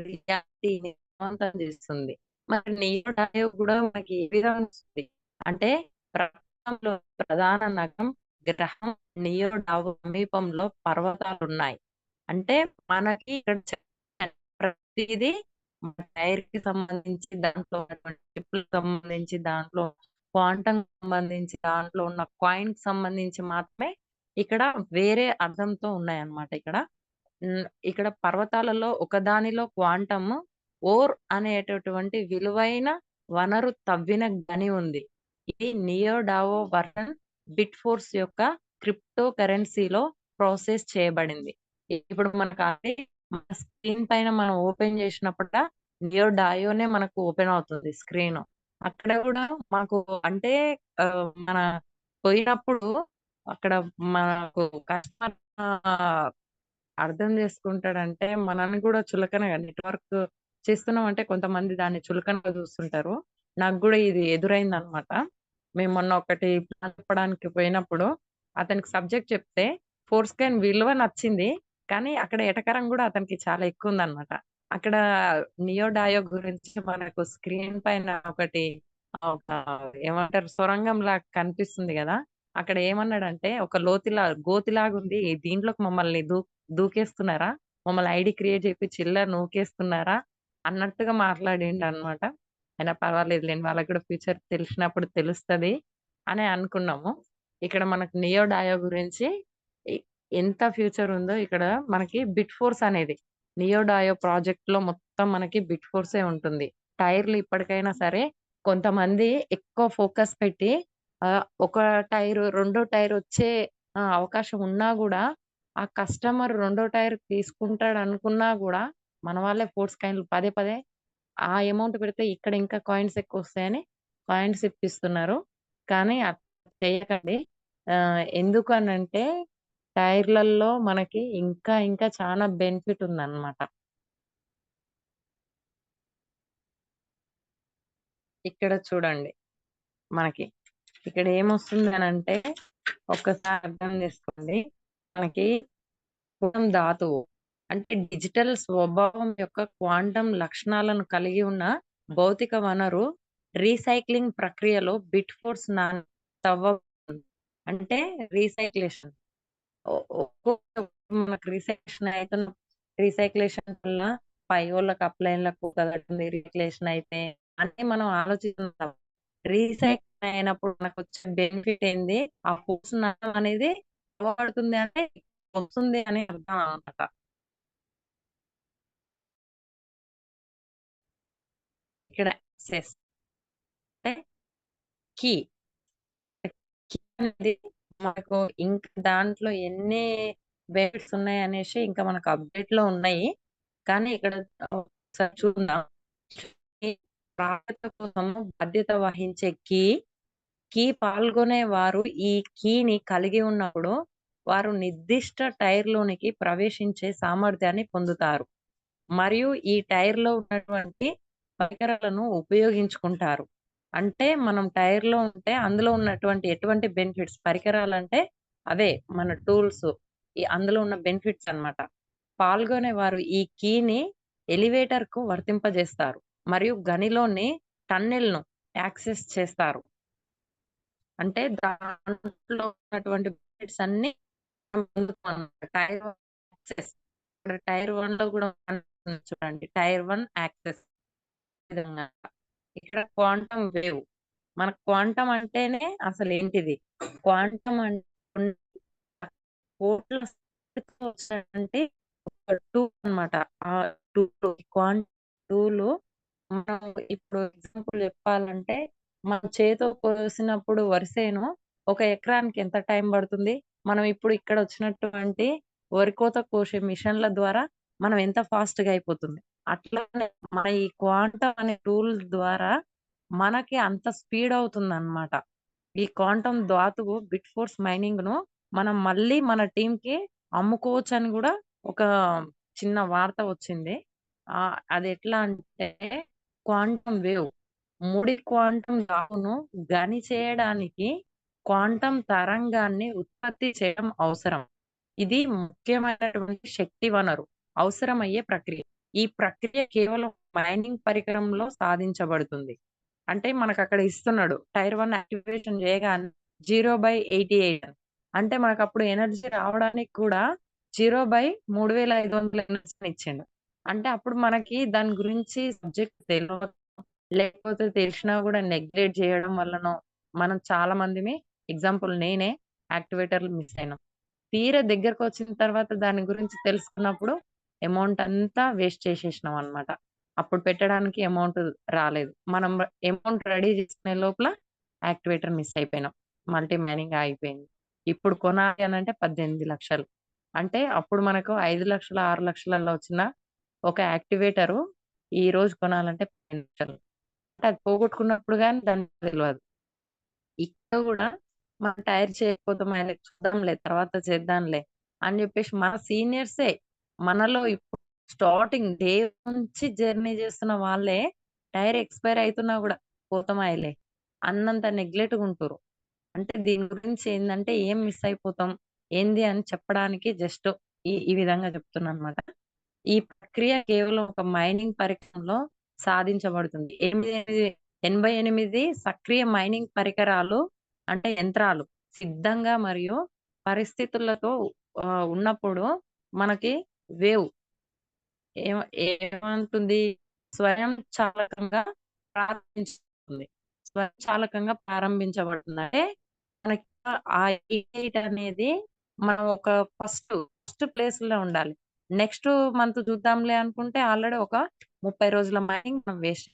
Speaker 2: రియాలిటీని విజయవంతం చేస్తుంది. మరి నియోడయో కూడా మనకి ఏ విధంగా వస్తుంది అంటే ప్రపంచంలో ప్రధాన నగరం గ్రహం నియోడావో సమీపంలో పర్వతాలు ఉన్నాయి. అంటే మనకి ఇక్కడ ప్రతిదీ టైర్ కి సంబంధించి, దాంట్లో చిప్లకు సంబంధించి, దాంట్లో క్వాంటం సంబంధించి, దాంట్లో ఉన్న కాయిన్ కి సంబంధించి మాత్రమే ఇక్కడ వేరే అర్థంతో ఉన్నాయన్నమాట. ఇక్కడ పర్వతాలలో ఒకదానిలో క్వాంటమ్ ఓర్ అనేటటువంటి విలువైన వనరు తవ్విన గని ఉంది. ఇది నియోడావో వర్షన్ బిట్ ఫోర్స్ యొక్క క్రిప్టో కరెన్సీలో ప్రాసెస్ చేయబడింది. ఇప్పుడు మనకు మన స్క్రీన్ పైన మనం ఓపెన్ చేసినప్పుడు నియోడాయోనే మనకు ఓపెన్ అవుతుంది స్క్రీన్. అక్కడ కూడా మాకు అంటే మన పోయినప్పుడు అక్కడ మనకు కస్టమర్ అర్థం చేసుకుంటాడంటే మనల్ని కూడా చులకనగా నెట్వర్క్ చేస్తున్నాం అంటే కొంతమంది దాన్ని చులకనగా చూస్తుంటారు. నాకు కూడా ఇది ఎదురైంది అనమాట. మేము మొన్న ఒకటి ప్లాన్ చెప్పడానికి పోయినప్పుడు అతనికి సబ్జెక్ట్ చెప్తే ఫోర్ స్కాన్ విలువ నచ్చింది, కానీ అక్కడ ఎటకరం కూడా అతనికి చాలా ఎక్కువ ఉందన్నమాట. అక్కడ నియో డయో గురించి మనకు స్క్రీన్ పైన ఒకటి ఒక ఏమంటారు సొరంగం లాగా కనిపిస్తుంది కదా. అక్కడ ఏమన్నాడంటే ఒక గోతిలాగా ఉంది, దీంట్లోకి మమ్మల్ని దూకేస్తున్నారా, మమ్మల్ని ఐడి క్రియేట్ చేసి చిల్లర నూకేస్తున్నారా అన్నట్టుగా మాట్లాడిండు అనమాట. అయినా పర్వాలేదు లేండి, వాళ్ళకి కూడా ఫ్యూచర్ తెలిసినప్పుడు తెలుస్తది అని అనుకున్నాము. ఇక్కడ మనకు నియో డయో గురించి ఎ- ఎంత ఫ్యూచర్ ఉందో ఇక్కడ మనకి బిట్ ఫోర్స్ అనేది నియో డయో ప్రాజెక్ట్ లో మొత్తం మనకి బిట్ ఫోర్సే ఉంటుంది. టైర్లు ఇప్పటికైనా సరే కొంతమంది ఎక్కువ ఫోకస్ పెట్టి ఒక టైర్ రెండో టైర్ వచ్చే అవకాశం ఉన్నా కూడా ఆ కస్టమర్ రెండో టైర్ తీసుకుంటాడు అనుకున్నా కూడా మన వాళ్ళే ఫోర్స్ కాయిన్లు పదే పదే ఆ అమౌంట్ పెడితే ఇక్కడ ఇంకా కాయిన్స్ ఎక్కువ వస్తాయని కాయిన్స్ ఇప్పిస్తున్నారు. కానీ అట్లా చేయకండి. ఎందుకు అనంటే టైర్లలో మనకి ఇంకా ఇంకా చాలా బెనిఫిట్ ఉందన్నమాట. ఇక్కడ చూడండి మనకి ఇక్కడ ఏమొస్తుంది అని అంటే ఒక్కసారి అర్థం చేసుకోండి. మనకి క్వాంటం ధాతువు అంటే డిజిటల్ స్వభావం యొక్క క్వాంటం లక్షణాలను కలిగి ఉన్న భౌతిక వనరు రీసైక్లింగ్ ప్రక్రియలో బిట్ ఫోర్స్ తవ్వ అంటే రీసైక్లేషన్ ఒక్కొక్క మనకు రీసైక్లేషన్ వల్ల పైయోళ్ళకి అప్లైన్లకు కలుగుతుంది. రీసైక్లేషన్ అయితే అంటే మనం ఆలోచిస్తున్నాం రీసైకిల్ అయినప్పుడు మనకు వచ్చే బెనిఫిట్ ఏంది, ఆ ఫుడ్స్ అనేది వాడుతుంది అంటే వస్తుంది అని అర్థం అన్నమాట. ఇక్కడ access అంటే కీ అనేది మనకు ఇంకా దాంట్లో ఎన్ని బెనిఫిట్స్ ఉన్నాయి అనేసి ఇంకా మనకు అప్డేట్ లో ఉన్నాయి. కానీ ఇక్కడ ఒకసారి చూద్దాం. ఈ ప్రాప్యత కోసం బాధ్యత వహించే కీ పాల్గొనే వారు ఈ కీని కలిగి ఉన్నప్పుడు వారు నిర్దిష్ట టైర్ లోనికి ప్రవేశించే సామర్థ్యాన్ని పొందుతారు మరియు ఈ టైర్ లో ఉన్నటువంటి పరికరాలను ఉపయోగించుకుంటారు. అంటే మనం టైర్ లో ఉంటే అందులో ఉన్నటువంటి ఎటువంటి బెనిఫిట్స్ పరికరాలు అంటే అవే మన టూల్స్, అందులో ఉన్న బెనిఫిట్స్ అన్నమాట. పాల్గొనే వారు ఈ కీని ఎలివేటర్ కు వర్తింపజేస్తారు మరియు గనిలోని టన్నెల్ ను యాక్సెస్ చేస్తారు. అంటే దాంట్లో ఉన్నటువంటి బెనిఫిట్స్ అన్ని మనం పొందుతాం అన్నమాట. టైర్ 1 లో కూడా ఉంది చూడండి, టైర్ 1 యాక్సెస్ విధంగా. ఇక్కడ క్వాంటం వేవ్, మన క్వాంటం అంటేనే అసలు ఏంటిది, క్వాంటం అంటే కోట్ల అంటే ఒక టూ అన్నమాట. ఆ టూ క్వాంటం టూలు మనం ఇప్పుడు ఎగ్జాంపుల్ చెప్పాలంటే మనం చేతో కోసినప్పుడు వరిసేను ఒక ఎకరానికి ఎంత టైం పడుతుంది, మనం ఇప్పుడు ఇక్కడ వచ్చినటువంటి వరి కోత కోసే మిషన్ల ద్వారా మనం ఎంత ఫాస్ట్ గా అయిపోతుంది. అట్లానే మన ఈ క్వాంటం అనే టూల్ ద్వారా మనకి అంత స్పీడ్ అవుతుంది అన్నమాట. ఈ క్వాంటం ధాతువు బిట్ ఫోర్స్ మైనింగ్ ను మనం మళ్ళీ మన టీం కి అమ్ముకోవచ్చు అని కూడా ఒక చిన్న వార్త వచ్చింది. అది ఎట్లా అంటే క్వాంటం వేవ్ ముడి క్వాంటం ధాతువును గని చేయడానికి క్వాంటం తరంగాన్ని ఉత్పత్తి చేయడం అవసరం. ఇది ముఖ్యమైనటువంటి శక్తి వనరు అవసరమయ్యే ప్రక్రియ. ఈ ప్రక్రియ కేవలం మైనింగ్ పరికరంలో సాధించబడుతుంది. అంటే మనకు అక్కడ ఇస్తున్నాడు టైర్ 1 యాక్టివేషన్ చేయగానే 0/88 అంటే మనకు అప్పుడు ఎనర్జీ రావడానికి కూడా 0/3500 ఎనర్జీని ఇచ్చిండు. అంటే అప్పుడు మనకి దాని గురించి సబ్జెక్ట్ తెలియదు, లేకపోతే తెలిసినా కూడా నెగ్లెక్ట్ చేయడం వల్లనో మనం చాలా మందిమి, ఎగ్జాంపుల్ నేనే, యాక్టివేటర్లు మిస్ అయినాం. తీరా దగ్గరకు వచ్చిన తర్వాత దాని గురించి తెలుసుకున్నప్పుడు అమౌంట్ అంతా వేస్ట్ చేసేసినాం అన్నమాట. అప్పుడు పెట్టడానికి అమౌంట్ రాలేదు. మనం అమౌంట్ రెడీ చేసుకునే లోపల యాక్టివేటర్ మిస్ అయిపోయినాం. మల్టీ మైనింగ్ ఆగిపోయింది. ఇప్పుడు కొనాలి అని అంటే 18 లక్షలు. అంటే అప్పుడు మనకు 5 లక్షలు 6 లక్షలలో వచ్చిన ఒక యాక్టివేటరు ఈ రోజు కొనాలంటే 15 లక్షలు. అంటే అది పోగొట్టుకున్నప్పుడు కానీ దానికి తెలియదు. ఇక్కడ కూడా మనం టైర్ చేయకపోతే చూద్దాంలే తర్వాత చేద్దాంలే అని చెప్పేసి మన సీనియర్సే మనలో ఇప్పుడు స్టార్టింగ్ డే నుంచి జర్నీ చేస్తున్న వాళ్ళే టైర్ ఎక్స్పైర్ అవుతున్నా కూడా పోతామాయలే అన్నంత నెగ్లెక్ట్ ఉంటారు. అంటే దీని గురించి ఏంటంటే ఏం మిస్ అయిపోతాం ఏంది అని చెప్పడానికి జస్ట్ ఈ ఈ విధంగా చెప్తున్నా అనమాట. ఈ ప్రక్రియ కేవలం ఒక మైనింగ్ పరికరంలో సాధించబడుతుంది. 88 సక్రియ మైనింగ్ పరికరాలు అంటే యంత్రాలు సిద్ధంగా మరియు పరిస్థితులతో ఉన్నప్పుడు మనకి వేవ్ ఏమంటుంది స్వయంచాలకంగా ప్రారంభించుతుంది. స్వయంచాలకంగా ప్రారంభించబడుతుంది. అంటే మనకి ఆ ఎయిట్ అనేది మనం ఒక ఫస్ట్ ప్లేస్ లో ఉండాలి. నెక్స్ట్ మంత్ చూద్దాంలే అనుకుంటే ఆల్రెడీ ఒక 30 రోజుల మైనింగ్ మనం వేస్ట్.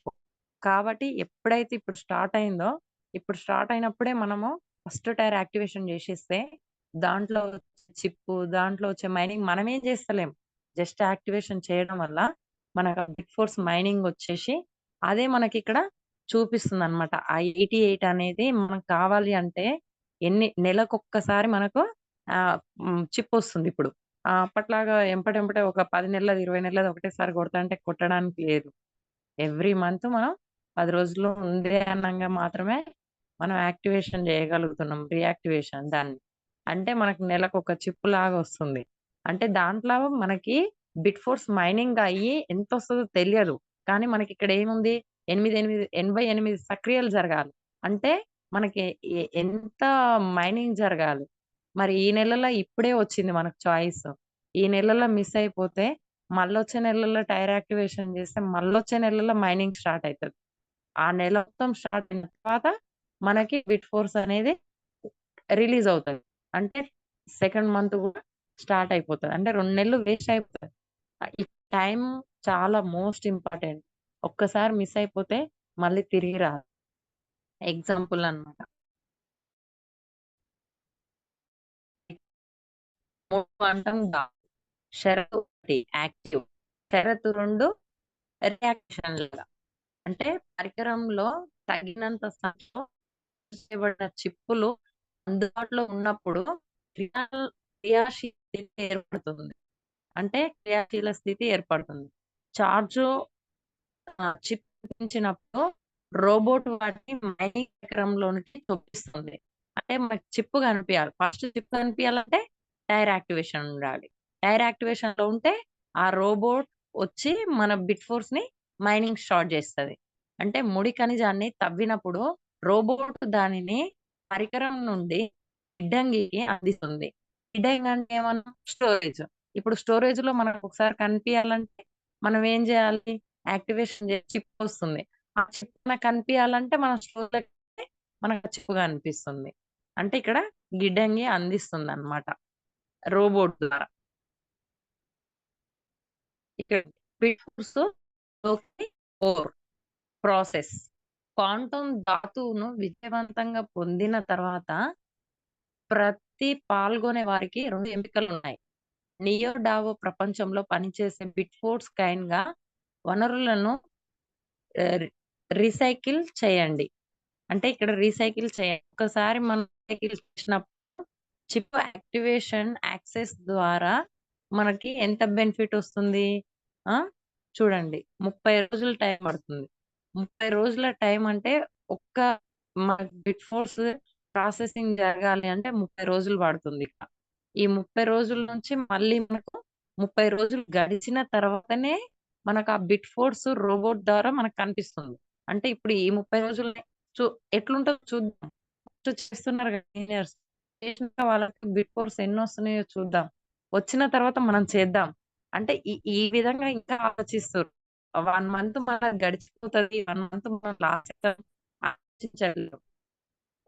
Speaker 2: కాబట్టి ఎప్పుడైతే ఇప్పుడు స్టార్ట్ అయినప్పుడే మనము ఫస్ట్ టైర్ యాక్టివేషన్ చేసేస్తే దాంట్లో చిప్ దాంట్లో వచ్చే మైనింగ్ మనమేం చేస్తలేం. జస్ట్ యాక్టివేషన్ చేయడం వల్ల మనకు బిగ్ ఫోర్స్ మైనింగ్ వచ్చేసి అదే మనకి ఇక్కడ చూపిస్తుంది అనమాట. ఆ 88 అనేది మనకు కావాలి అంటే నెలకొక్కసారి మనకు చిప్ వస్తుంది. ఇప్పుడు అప్పట్లాగా ఎంపటెంపటే ఒక 10 నెలలది 20 నెలలది ఒకటేసారి కొడతాంటే కొట్టడానికి లేదు. ఎవ్రీ మంత్ మనం 10 రోజుల్లో ఉంది అనంగా మాత్రమే మనం యాక్టివేషన్ చేయగలుగుతున్నాం. రీయాక్టివేషన్ దాన్ని. అంటే మనకు నెలకు ఒక చిప్ లాగా వస్తుంది. అంటే దాంట్లో మనకి బిట్ ఫోర్స్ మైనింగ్ అయ్యి ఎంత వస్తుందో తెలియదు. కానీ మనకి ఇక్కడ ఏముంది 88 సక్రియలు జరగాలి. అంటే మనకి ఎంత మైనింగ్ జరగాలి. మరి ఈ నెలలో ఇప్పుడే వచ్చింది మనకు చాయిస్. ఈ నెలలో మిస్ అయిపోతే మళ్ళొచ్చే నెలలో టైర్ యాక్టివేషన్ చేస్తే మళ్ళొచ్చే నెలలో మైనింగ్ స్టార్ట్ అవుతుంది. ఆ నెల మొత్తం స్టార్ట్ అయిన తర్వాత మనకి బిట్ ఫోర్స్ అనేది రిలీజ్ అవుతుంది. అంటే సెకండ్ మంత్ కూడా స్టార్ట్ అయిపోతుంది. అంటే 2 నెలలు వేస్ట్ అయిపోతుంది. ఈ టైం చాలా మోస్ట్ ఇంపార్టెంట్. ఒక్కసారి మిస్ అయిపోతే మళ్ళీ తిరిగి రాదు. ఎగ్జాంపుల్ అన్నమాట. క్వాంటం డాట్ షరతు 1 యాక్టివ్, షరతు 2 రియాక్షన్ లాగా. అంటే పరికరంలో తగినంత సంఖ్యలో చేయబడిన చిప్పులు అందుబాటులో ఉన్నప్పుడు క్రియాశీల స్థితి ఏర్పడుతుంది. అంటే క్రియాశీల స్థితి ఏర్పడుతుంది. చార్జ్ చిప్ చూపించినప్పుడు రోబోట్ వాటిని మైనింగ్ పరికరంలోనికి చూపిస్తుంది. అంటే మనకి చిప్ కనిపించాలి. ఫస్ట్ చిప్ కనిపించాలంటే టైర్ యాక్టివేషన్ ఉండాలి. టైర్ యాక్టివేషన్ లో ఉంటే ఆ రోబోట్ వచ్చి మన బిట్ ఫోర్స్ ని మైనింగ్ స్టార్ట్ చేస్తుంది. అంటే ముడి ఖనిజాన్ని తవ్వినప్పుడు రోబోట్ దానిని పరికరం నుండి గిడ్డంగికి అందిస్తుంది. గిడ్డంగి అంటే ఏమన్నా స్టోరేజ్. ఇప్పుడు స్టోరేజ్ లో మనకు ఒకసారి కనిపించాలంటే మనం ఏం చేయాలి? యాక్టివేషన్ చేసి చిప్ వస్తుంది. ఆ చిప్ మనకు కనిపించాలంటే మన స్టోర్ మనకు చిప్ కనిపిస్తుంది. అంటే ఇక్కడ గిడ్డంగి అందిస్తుంది అన్నమాట రోబోట్ ద్వారా. ఇక్కడ బిట్ ఫోర్స్ ప్రాసెస్ క్వాంటం ధాతువును విజయవంతంగా పొందిన తర్వాత ప్రతి పాల్గొనే వారికి 2 ఎంపికలు ఉన్నాయి. నియో డావో ప్రపంచంలో పనిచేసే బిట్ ఫోర్స్ కైన్ గా వనరులను రీసైకిల్ చేయండి. అంటే ఇక్కడ రీసైకిల్ చేయండి. ఒకసారి మనం రీసైకిల్ చేసినప్పుడు చిప్ యాక్టివేషన్ యాక్సెస్ ద్వారా మనకి ఎంత బెనిఫిట్ వస్తుంది? చూడండి 30 రోజులు టైం పడుతుంది. 30 రోజుల టైం అంటే ఒక్క మనకి బిట్ ఫోర్స్ ప్రాసెసింగ్ జరగాలి అంటే 30 రోజులు పడుతుంది. ఈ 30 రోజుల నుంచి మళ్ళీ మనకు 30 రోజులు గడిచిన తర్వాతనే మనకు ఆ బిట్ ఫోర్స్ రోబోట్ ద్వారా మనకు కనిపిస్తుంది. అంటే ఇప్పుడు ఈ 30 రోజులు ఎట్లుంటుందో చూద్దాం. చేస్తున్నారు కదా ఇంజనీర్స్. చేసినాక వాళ్ళకి బిట్ ఫోర్స్ ఎన్ని వస్తున్నాయో చూద్దాం. వచ్చిన తర్వాత మనం చేద్దాం. అంటే ఈ విధంగా ఇంకా ఆలోచిస్తారు. 1 మంత్ మనకు గడిచిపోతుంది. 1 మంత్ మనం లాస్ట్ ఆలోచించలేదు.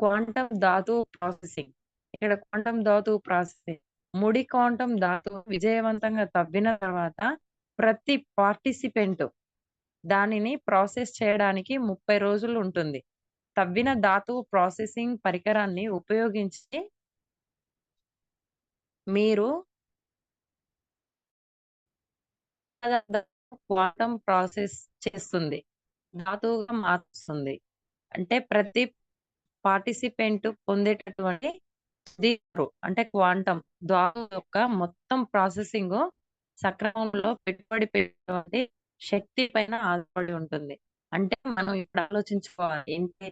Speaker 2: క్వాంటం ధాతువు ప్రాసెసింగ్. ఇక్కడ క్వాంటం ధాతువు ప్రాసెసింగ్. ముడి క్వాంటం ధాతువు విజయవంతంగా తవ్విన తర్వాత ప్రతి పార్టిసిపెంట్ దానిని ప్రాసెస్ చేయడానికి 30 రోజులు ఉంటుంది. తవ్విన ధాతువు ప్రాసెసింగ్ పరికరాన్ని ఉపయోగించి మీరు క్వాంటం ప్రాసెస్ చేస్తుంది. ధాతువుగా మారుస్తుంది. అంటే ప్రతి పార్టిసిపెంట్ పొందేటటువంటి అంటే క్వాంటం ధాతువు యొక్క మొత్తం ప్రాసెసింగ్ సక్రమంలో పెట్టుబడి పెట్టేటువంటి శక్తి పైన ఆధారపడి ఉంటుంది. అంటే మనం ఇప్పుడు ఆలోచించుకోవాలి. ఏంటి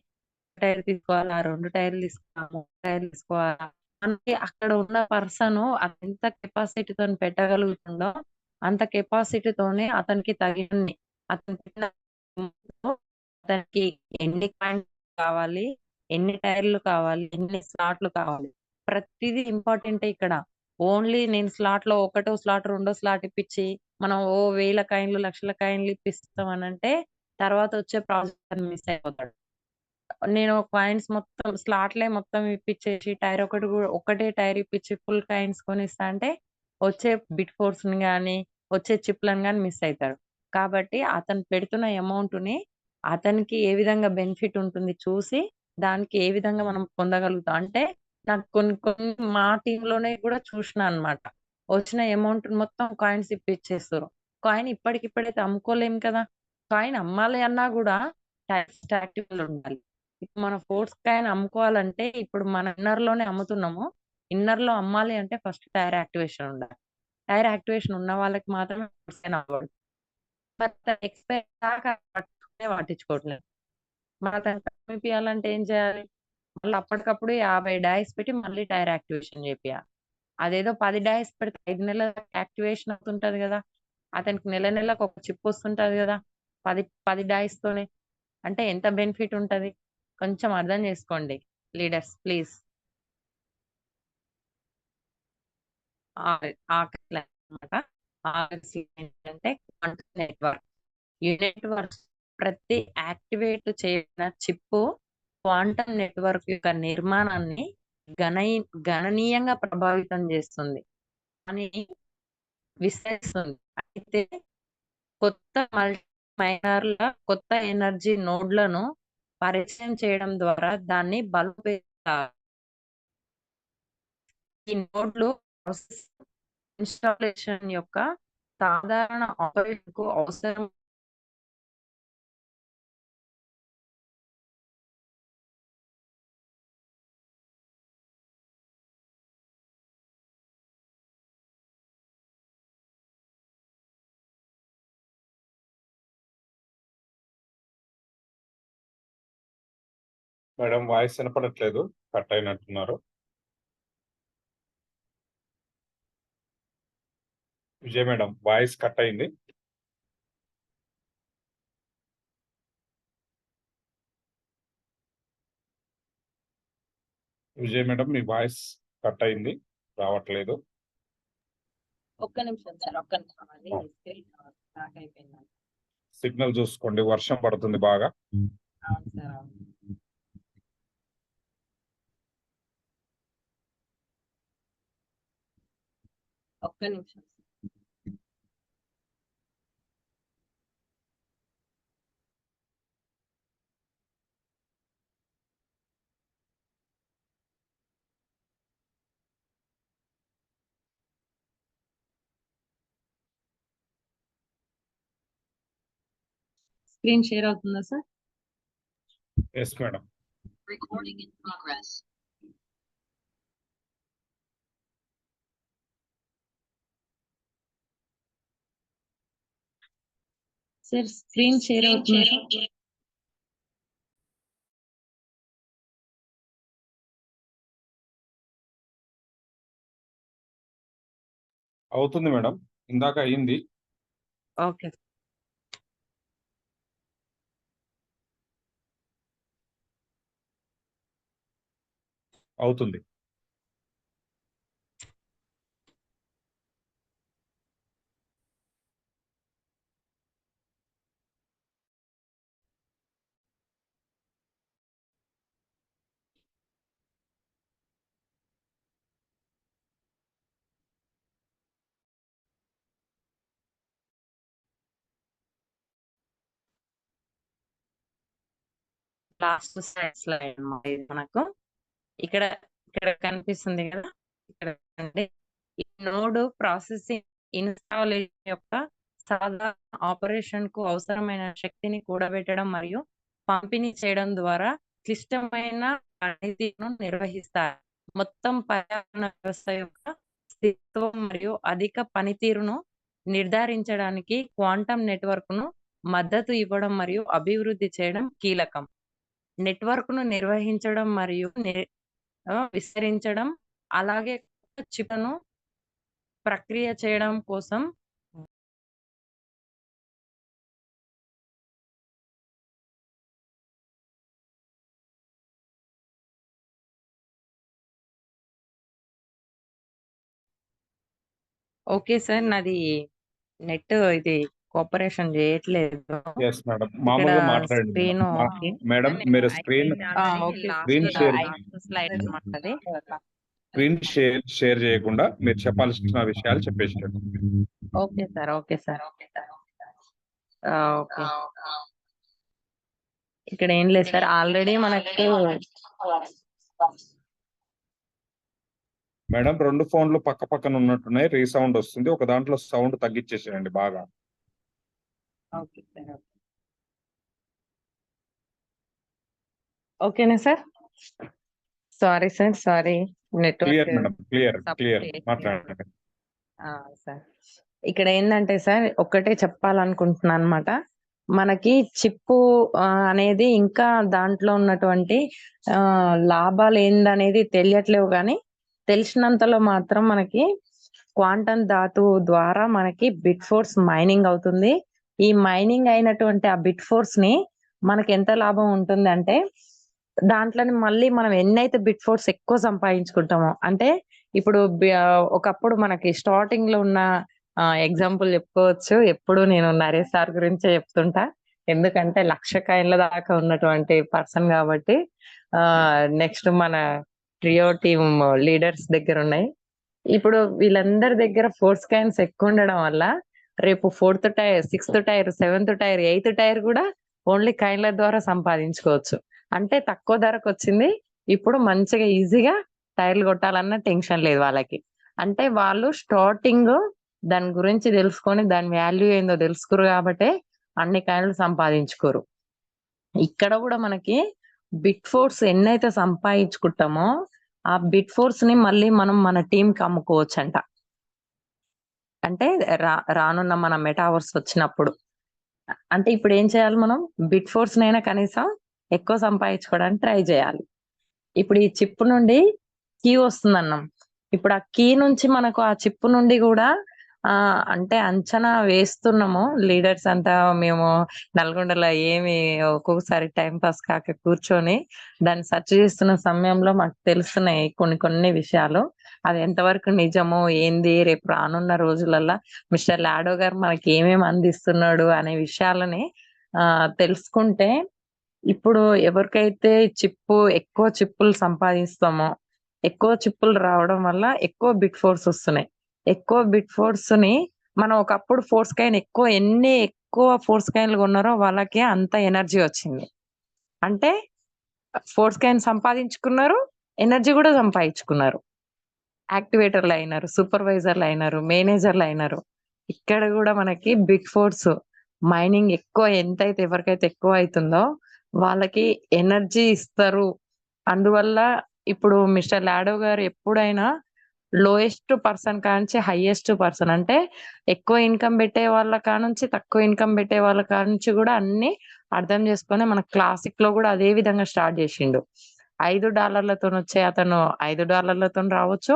Speaker 2: టైర్ తీసుకోవాలా? 2 టైర్లు తీసుకోవాలా? 3 టైర్లు తీసుకోవాలా? మనకి అక్కడ ఉన్న పర్సన్ ఎంత కెపాసిటీతో పెట్టగలుగుతుందో అంత కెపాసిటీతోనే అతనికి తగినన్ని అతను పెట్టిన అతనికి ఎన్ని కాయిన్స్ కావాలి, ఎన్ని టైర్లు కావాలి, ఎన్ని స్లాట్లు కావాలి, ప్రతిదీ ఇంపార్టెంటే ఇక్కడ. ఓన్లీ నేను స్లాట్లో ఒకటో స్లాట్ రెండో స్లాట్ ఇప్పించి మనం ఓ 1000 కాయిన్లు లక్షల కాయిన్లు ఇప్పిస్తాం అని అంటే తర్వాత వచ్చే ప్రాజెక్ట్ మిస్ అయిపోతాడు. నేను కాయిన్స్ మొత్తం స్లాట్లే మొత్తం ఇప్పించేసి టైర్ ఒకటే టైర్ ఇప్పించి ఫుల్ కాయిన్స్ కొనిస్తా అంటే వచ్చే బిట్ ఫోర్స్ ని గానీ వచ్చే చిప్లను గానీ మిస్ అవుతారు. కాబట్టి అతను పెడుతున్న అమౌంట్ ని అతనికి ఏ విధంగా బెనిఫిట్ ఉంటుంది చూసి దానికి ఏ విధంగా మనం పొందగలుగుతాం అంటే నాకు కొన్ని కొన్ని మా టీమ్ లోనే కూడా చూసిన అన్నమాట. వచ్చిన అమౌంట్ మొత్తం కాయిన్స్ ఇప్పించేస్తారు. కాయిన్ ఇప్పటికిప్పుడైతే అమ్ముకోలేం కదా. కాయిన్ అమ్మాలి అన్నా కూడా యాక్టివ్ ఉండాలి. ఇప్పుడు మన ఫోర్స్ కాయిన్ అమ్ముకోవాలంటే ఇప్పుడు మన ఇన్నర్ లోనే అమ్ముతున్నాము. ఇన్నర్ లో అమ్మాలి అంటే ఫస్ట్ టైర్ యాక్టివేషన్ ఉండాలి. టైర్ యాక్టివేషన్ ఉన్న వాళ్ళకి మాత్రమే ఫోర్స్ కాయిన్ అవ్వదు. మరి ఎక్స్పైర్ దాకా పట్టించుకోవట్లేదు. మరి అతను కమ్మిపియాలంటే ఏం చేయాలి? మళ్ళీ అప్పటికప్పుడు 50 డైస్ పెట్టి మళ్ళీ టైర్ యాక్టివేషన్ చేపియాలి. అదేదో 10 డైస్ పెడితే 5 నెలల యాక్టివేషన్ అవుతుంటది కదా. అతనికి నెల నెలకు ఒక చిప్ వస్తుంటది కదా 10 డైస్ తోనే. అంటే ఎంత బెనిఫిట్ ఉంటది కొంచెం అర్థం చేసుకోండి లీడర్స్ ప్లీజ్. అన్నమాట ఏంటంటే క్వాంటమ్ నెట్వర్క్. ఈ నెట్వర్క్ ప్రతి యాక్టివేట్ చేయబడిన చిప్పు క్వాంటమ్ నెట్వర్క్ యొక్క నిర్మాణాన్ని గణనీయంగా ప్రభావితం చేస్తుంది అని విశ్లేషిస్తుంది. అయితే కొత్త మైనర్ల కొత్త ఎనర్జీ నోడ్లను పరిచయం చేయడం ద్వారా దాన్ని బలోపేతారు. ఈ నోడ్లు ప్రాసెస్ ఇన్స్టాలేషన్ యొక్క సాధారణ ఆపరేషన్ కు అవసరం
Speaker 3: మేడం వాయిస్ వినపడట్లేదు, కట్ అయినట్టున్నారు. విజయ్ మేడం వాయిస్ కట్ అయింది. విజయ్ మేడం మీ వాయిస్ కట్ అయింది, రావట్లేదు.
Speaker 2: ఒక్క నిమిషం సార్, ఒక్క నిమిషం. అది స్టార్ట్ అయిపోయింది.
Speaker 3: సిగ్నల్ చూసుకోండి, వర్షం పడుతుంది బాగా.
Speaker 2: అవును సార్, అవును. ఒక్క నిమిషం. స్క్రీన్ షేర్ అవుతుందా sir?
Speaker 3: Yes madam.
Speaker 5: Recording in progress.
Speaker 2: Sir screen share అవుతుందా సార్?
Speaker 3: అవుతుంది మేడం, ఇందాక అయింది.
Speaker 2: ఓకే.
Speaker 3: అవుతుంది.
Speaker 2: లాస్ట్ స్లైడ్ మనకు ఇక్కడ ఇక్కడ కనిపిస్తుంది కదా, ఇక్కడ అంటే ఈ నోడ్ ప్రాసెసింగ్ ఇన్స్టాలేషన్ యొక్క సాధారణ ఆపరేషన్ కు అవసరమైన శక్తిని కూడబెట్టడం మరియు పంపిణీ చేయడం ద్వారా క్లిష్టమైన పనితీరును నిర్వహిస్తారు. మొత్తం పర్యావరణ వ్యవస్థ యొక్క స్థితిత్వం మరియు అధిక పనితీరును నిర్ధారించడానికి క్వాంటమ్ నెట్వర్క్ ను మద్దతు ఇవ్వడం మరియు అభివృద్ధి చేయడం కీలకం. నెట్వర్క్ ను నిర్వహించడం మరియు విస్తరించడం అలాగే చిప్ను ప్రక్రియ చేయడం కోసం ఓకే సార్, నాది నెట్ ఇది కోఆపరేషన్ చేయట్లేదు.
Speaker 3: ఎస్ మేడం,
Speaker 2: ఇక్కడ
Speaker 3: మామూలుగా మాట్లాడండి
Speaker 2: స్క్రీన్
Speaker 3: మేడం.
Speaker 2: ఓకే.
Speaker 3: మేడం మీరు screen
Speaker 2: okay,
Speaker 3: screen share
Speaker 2: slide అనమాట అది.
Speaker 3: స్క్రీన్ షేర్ చేయకుండా మీరు చెప్పాల్సిన విషయాలు చెప్పేసారు.
Speaker 2: Okay sir, okay sir, okay. ఇక్కడ ఏం లేదు సార్, ఆల్రెడీ మనకు
Speaker 3: మేడం 2 ఫోన్లు పక్క పక్కన ఉన్నట్టున్నాయి, రీసౌండ్ వస్తుంది. ఒక దాంట్లో సౌండ్ తగ్గించేసేయండి బాగా.
Speaker 2: ఓకే సార్, ఓకేనా sir? Sorry sir, sorry,
Speaker 3: clear
Speaker 2: network
Speaker 3: madam, clear మాట్లాడండి.
Speaker 2: సార్, ఇక్కడ ఏంటంటే సార్ ఒక్కటే చెప్పాలనుకుంటున్నాను అనమాట. మనకి చిప్పు అనేది ఇంకా దాంట్లో ఉన్నటువంటి లాభాలు ఏందనేది తెలియట్లేవు, కానీ తెలిసినంతలో మాత్రం మనకి క్వాంటం ధాతువు ద్వారా మనకి బిట్ ఫోర్స్ మైనింగ్ అవుతుంది. ఈ మైనింగ్ అయినటువంటి ఆ బిట్ ఫోర్స్ ని మనకి ఎంత లాభం ఉంటుంది అంటే, దాంట్లోని మళ్ళీ మనం ఎన్నైతే బిట్ ఫోర్స్ ఎక్కువ సంపాదించుకుంటామో, అంటే ఇప్పుడు ఒకప్పుడు మనకి స్టార్టింగ్ లో ఉన్న ఎగ్జాంపుల్ చెప్పుకోవచ్చు. ఎప్పుడు నేను నరేష్ సార్ గురించే చెప్తుంటా, ఎందుకంటే 1,00,000 కాయిన్ల దాకా ఉన్నటువంటి పర్సన్ కాబట్టి. నెక్స్ట్ మన ట్రియో టీమ్ లీడర్స్ దగ్గర ఉన్నాయి. ఇప్పుడు వీళ్ళందరి దగ్గర ఫోర్స్ కాయిన్స్ ఎక్కువ ఉండడం వల్ల రేపు 4th tier, 6th tier, 7th tier, 8th tier కూడా ఓన్లీ కాయిన్ల ద్వారా సంపాదించుకోవచ్చు. అంటే తక్కువ ధరకు వచ్చింది. ఇప్పుడు మంచిగా ఈజీగా టైర్లు కొట్టాలన్న టెన్షన్ లేదు వాళ్ళకి. అంటే వాళ్ళు స్టార్టింగ్ దాని గురించి తెలుసుకొని దాని వాల్యూ ఏందో తెలుసుకురు కాబట్టి అన్ని కాయిన్లు సంపాదించుకోరు. ఇక్కడ కూడా మనకి బిట్ ఫోర్స్ ఎన్నైతే సంపాదించుకుంటామో ఆ బిట్ ఫోర్స్ ని మళ్ళీ మనం మన టీం కి అమ్ముకోవచ్చు అంట. అంటే రానున్న మన మెటావర్స్ వచ్చినప్పుడు, అంటే ఇప్పుడు ఏం చేయాలి, మనం బిట్ ఫోర్స్ నైనా కనీసం ఎక్కువ సంపాదించుకోవడానికి ట్రై చేయాలి. ఇప్పుడు ఈ చిప్ నుండి కీ వస్తుందన్నాం. ఇప్పుడు ఆ కీ నుంచి మనకు ఆ చిప్ నుండి కూడా అంటే అంచనా వేస్తున్నాము లీడర్స్ అంతా. మేము నల్గొండలో ఏమి ఒక్కొక్కసారి టైం పాస్ కాక కూర్చొని దాన్ని సెర్చ్ చేస్తున్న సమయంలో మాకు తెలుస్తున్నాయి కొన్ని విషయాలు. అది ఎంతవరకు నిజమో ఏంది, రేపు రానున్న రోజులలో మిస్టర్ లాడో గారు మనకి ఏమేమి అందిస్తున్నాడు అనే విషయాలని తెలుసుకుంటే, ఇప్పుడు ఎవరికైతే ఎక్కువ చిప్పులు సంపాదిస్తామో, ఎక్కువ చిప్పులు రావడం వల్ల ఎక్కువ బిట్ ఫోర్స్ వస్తున్నాయి. ఎక్కువ బిట్ ఫోర్స్ ని మనం ఒకప్పుడు ఫోర్స్ కాయిన్ ఎక్కువ ఫోర్స్ కాయిన్లు కొన్నారో వాళ్ళకి అంత ఎనర్జీ వచ్చింది. అంటే ఫోర్స్ కాయిన్ సంపాదించుకున్నారు, ఎనర్జీ కూడా సంపాదించుకున్నారు. యాక్టివేటర్లు అయినారు, సూపర్వైజర్లు అయినారు, మేనేజర్లు అయినారు. ఇక్కడ కూడా మనకి బిగ్ ఫోర్స్ మైనింగ్ ఎంతైతే ఎవరికైతే ఎక్కువ అవుతుందో వాళ్ళకి ఎనర్జీ ఇస్తారు. అందువల్ల ఇప్పుడు మిస్టర్ లాడో గారు ఎప్పుడైనా లోయెస్ట్ పర్సన్ కానుంచి హైయెస్ట్ పర్సన్, అంటే ఎక్కువ ఇన్కమ్ పెట్టే వాళ్ళ కానుంచి తక్కువ ఇన్కమ్ పెట్టే వాళ్ళ కానుంచి కూడా అన్ని అర్థం చేసుకొని మన క్లాసిక్ లో కూడా అదే విధంగా స్టార్ట్ చేసిండు. $5 వచ్చే అతను $5 రావచ్చు.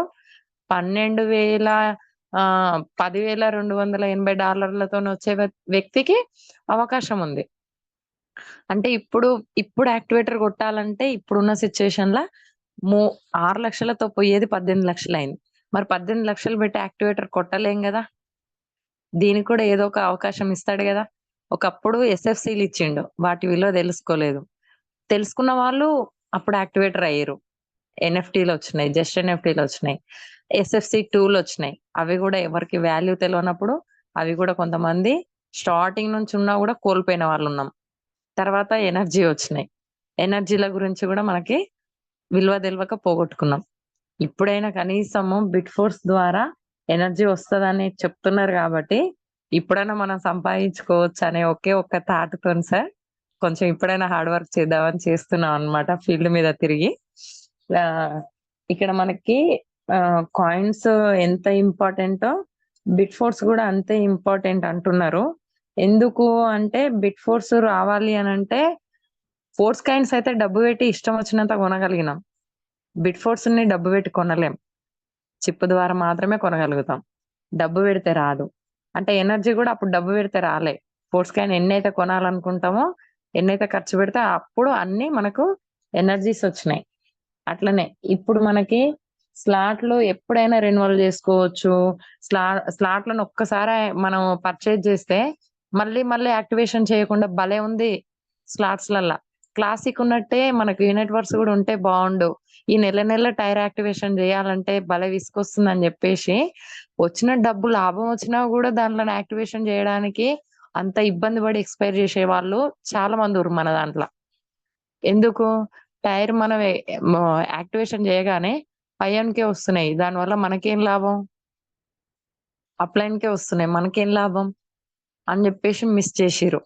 Speaker 2: 10,280 వచ్చే వ్యక్తికి అవకాశం ఉంది. అంటే ఇప్పుడు యాక్టివేటర్ కొట్టాలంటే ఇప్పుడున్న సిచ్యువేషన్ లా 6 లక్షలతో పోయేది 18 లక్షలు అయింది. మరి 18 లక్షలు పెట్టి యాక్టివేటర్ కొట్టలేం కదా. దీనికి కూడా ఏదో ఒక అవకాశం ఇస్తాడు కదా. ఒకప్పుడు SFCలు ఇచ్చిండు, వాటి విలువ తెలుసుకోలేదు. తెలుసుకున్న వాళ్ళు అప్పుడు యాక్టివేటర్ అయ్యారు. NFTలు వచ్చినాయి, జస్ట్ NFTలు వచ్చినాయి, SFC 2లు వచ్చినాయి. అవి కూడా ఎవరికి వాల్యూ తెలియనప్పుడు అవి కూడా కొంతమంది స్టార్టింగ్ నుంచి ఉన్నా కూడా కోల్పోయిన వాళ్ళు ఉన్నాం. తర్వాత ఎనర్జీ వచ్చినాయి, ఎనర్జీల గురించి కూడా మనకి విలువ తెలియక పోగొట్టుకున్నాం. ఇప్పుడైనా కనీసము బిట్ ఫోర్స్ ద్వారా ఎనర్జీ వస్తుందని చెప్తున్నారు కాబట్టి ఇప్పుడైనా మనం సంపాదించుకోవచ్చు అనే ఒక్క థాట్తో సార్ కొంచెం ఇప్పుడైనా హార్డ్ వర్క్ చేద్దామని చేస్తున్నాం అన్నమాట. ఫీల్డ్ మీద తిరిగి ఇక్కడ మనకి కాయిన్స్ ఎంత ఇంపార్టెంటో బిట్ ఫోర్స్ కూడా అంతే ఇంపార్టెంట్ అంటున్నారు. ఎందుకు అంటే బిట్ ఫోర్స్ రావాలి అని అంటే ఫోర్స్ కాయిన్స్ అయితే డబ్బు పెట్టి ఇష్టం వచ్చినంత కొనగలిగినాం. బిట్ ఫోర్స్ ని డబ్బు పెట్టి కొనలేం, చిప్ ద్వారా మాత్రమే కొనగలుగుతాం. డబ్బు పెడితే రాదు. అంటే ఎనర్జీ కూడా అప్పుడు డబ్బు పెడితే రాలే. ఫోర్స్ కాయిన్ ఎన్నైతే కొనాలనుకుంటామో, ఎన్నైతే ఖర్చు పెడితే అప్పుడు అన్ని మనకు ఎనర్జీస్ వచ్చినాయి. అట్లనే ఇప్పుడు మనకి స్లాట్లు ఎప్పుడైనా రెన్యువల్ చేసుకోవచ్చు. స్లాట్లను ఒక్కసారి మనం పర్చేజ్ చేస్తే మళ్ళీ మళ్ళీ యాక్టివేషన్ చేయకుండా భలే ఉంది స్లాట్స్‌లల్లా. క్లాసిక్ ఉన్నట్టే మనకు యూనిట్ వర్స్ కూడా ఉంటే బాగుండు. ఈ నెల నెల టైర్ యాక్టివేషన్ చేయాలంటే భలే విసుగొస్తుందని చెప్పేసి వచ్చిన డబ్బు లాభం వచ్చినా కూడా దాంట్లోని యాక్టివేషన్ చేయడానికి అంత ఇబ్బంది పడి ఎక్స్‌పైర్ చేసేవాళ్ళు చాలా మందుర్రు మన దాంట్ల. ఎందుకు? టైర్ మనం యాక్టివేషన్ చేయగానే అయాన్‌కే వస్తున్నాయి. దానివల్ల మనకేం లాభం? అప్‌లైన్‌కే వస్తున్నాయి. మనకేం లాభం? అని చెప్పేసి మిస్ చేసిర్రు.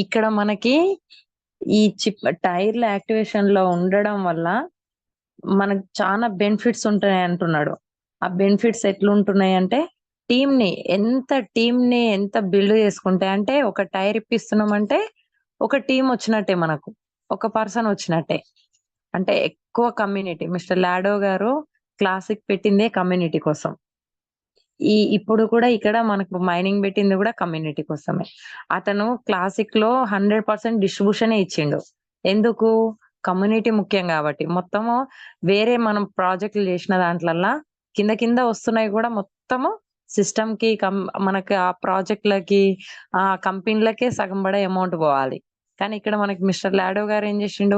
Speaker 2: ఇక్కడ మనకి ఈ టైర్‌ల యాక్టివేషన్‌లో ఉండడం వల్ల మనకు చాలా బెనిఫిట్స్ ఉంటాయి అంటున్నాడు. ఆ బెనిఫిట్స్ ఎట్లుంటున్నాయంటే టీమ్‌ని ఎంత బిల్డ్ చేసుకుంటే అంటే ఒక టైర్ ఇప్పిస్తున్నామంటే ఒక టీమ్ వచ్చినట్టే మనకు. ఒక పర్సన్ వచ్చినట్టే. అంటే ఎక్కువ కమ్యూనిటీ. మిస్టర్ లాడో గారు క్లాసిక్ పెట్టిందే కమ్యూనిటీ కోసం. ఇప్పుడు కూడా ఇక్కడ మనకు మైనింగ్ పెట్టింది కూడా కమ్యూనిటీ కోసమే. అతను క్లాసిక్‌లో 100% డిస్ట్రిబ్యూషనే ఇచ్చిండు. ఎందుకు? కమ్యూనిటీ ముఖ్యం గాబట్టి. మొత్తము వేరే మనం ప్రాజెక్ట్‌లు చేసిన దాంట్లల్లా కింద కింద వస్తున్నాయి గూడా మొత్తము సిస్టమ్‌కి మనకి ఆ ప్రాజెక్ట్‌లకి, ఆ కంపెనీలకే సగం బడే అమౌంట్ పోవాలి. కానీ ఇక్కడ మనకి మిస్టర్ లాడో గారు ఏం చేసిండు?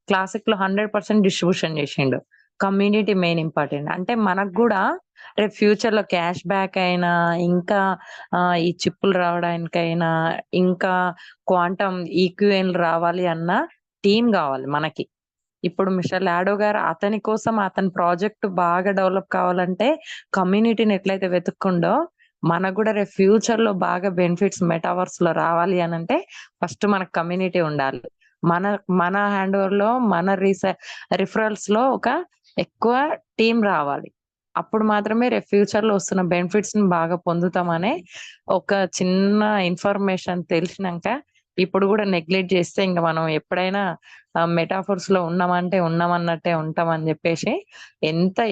Speaker 2: క్లాసిక్‌లో 100% డిస్ట్రిబ్యూషన్ చేసిండు. Community main important. అంటే మనకు గూడా రేపు ఫ్యూచర్‌లో క్యాష్ బ్యాక్ అయినా, ఇంకా ఈ చిప్పులు రావడానికైనా, ఇంకా క్వాంటమ్ ఈక్యూఎన్‌లు రావాలి అన్నా టీమ్ గావాలి మనకి. ఇప్పుడు మిస్టర్ లాడో గారు అతని కోసం అతని ప్రాజెక్ట్ బాగా డెవలప్ కావాలంటే కమ్యూనిటీని ఎట్లయితే వెతుక్కుండో, మనకు గూడా రేపు ఫ్యూచర్‌లో బాగా బెనిఫిట్స్ మెటావర్స్‌లో రావాలి అనంటే ఫస్ట్ మనకు కమ్యూనిటీ ఉండాలి. మన మన హ్యాండ్ ఓవర్‌లో మన రిఫరల్స్‌లో ఒక ఎక్కువ టీమ్ రావాలి. అప్పుడు మాత్రమే రేపు ఫ్యూచర్‌లో వస్తున్న బెనిఫిట్స్‌ని బాగా పొందుతామనే ఒక చిన్న ఇన్ఫర్మేషన్ తెలిసినంక ఇప్పుడు గూడా నెగ్లెక్ట్ చేస్తే ఇంక మనం ఎప్పుడైనా మెటాఫోర్స్‌లో ఉన్నామంటే ఉన్నామన్నట్టే ఉంటామని జెప్పేసి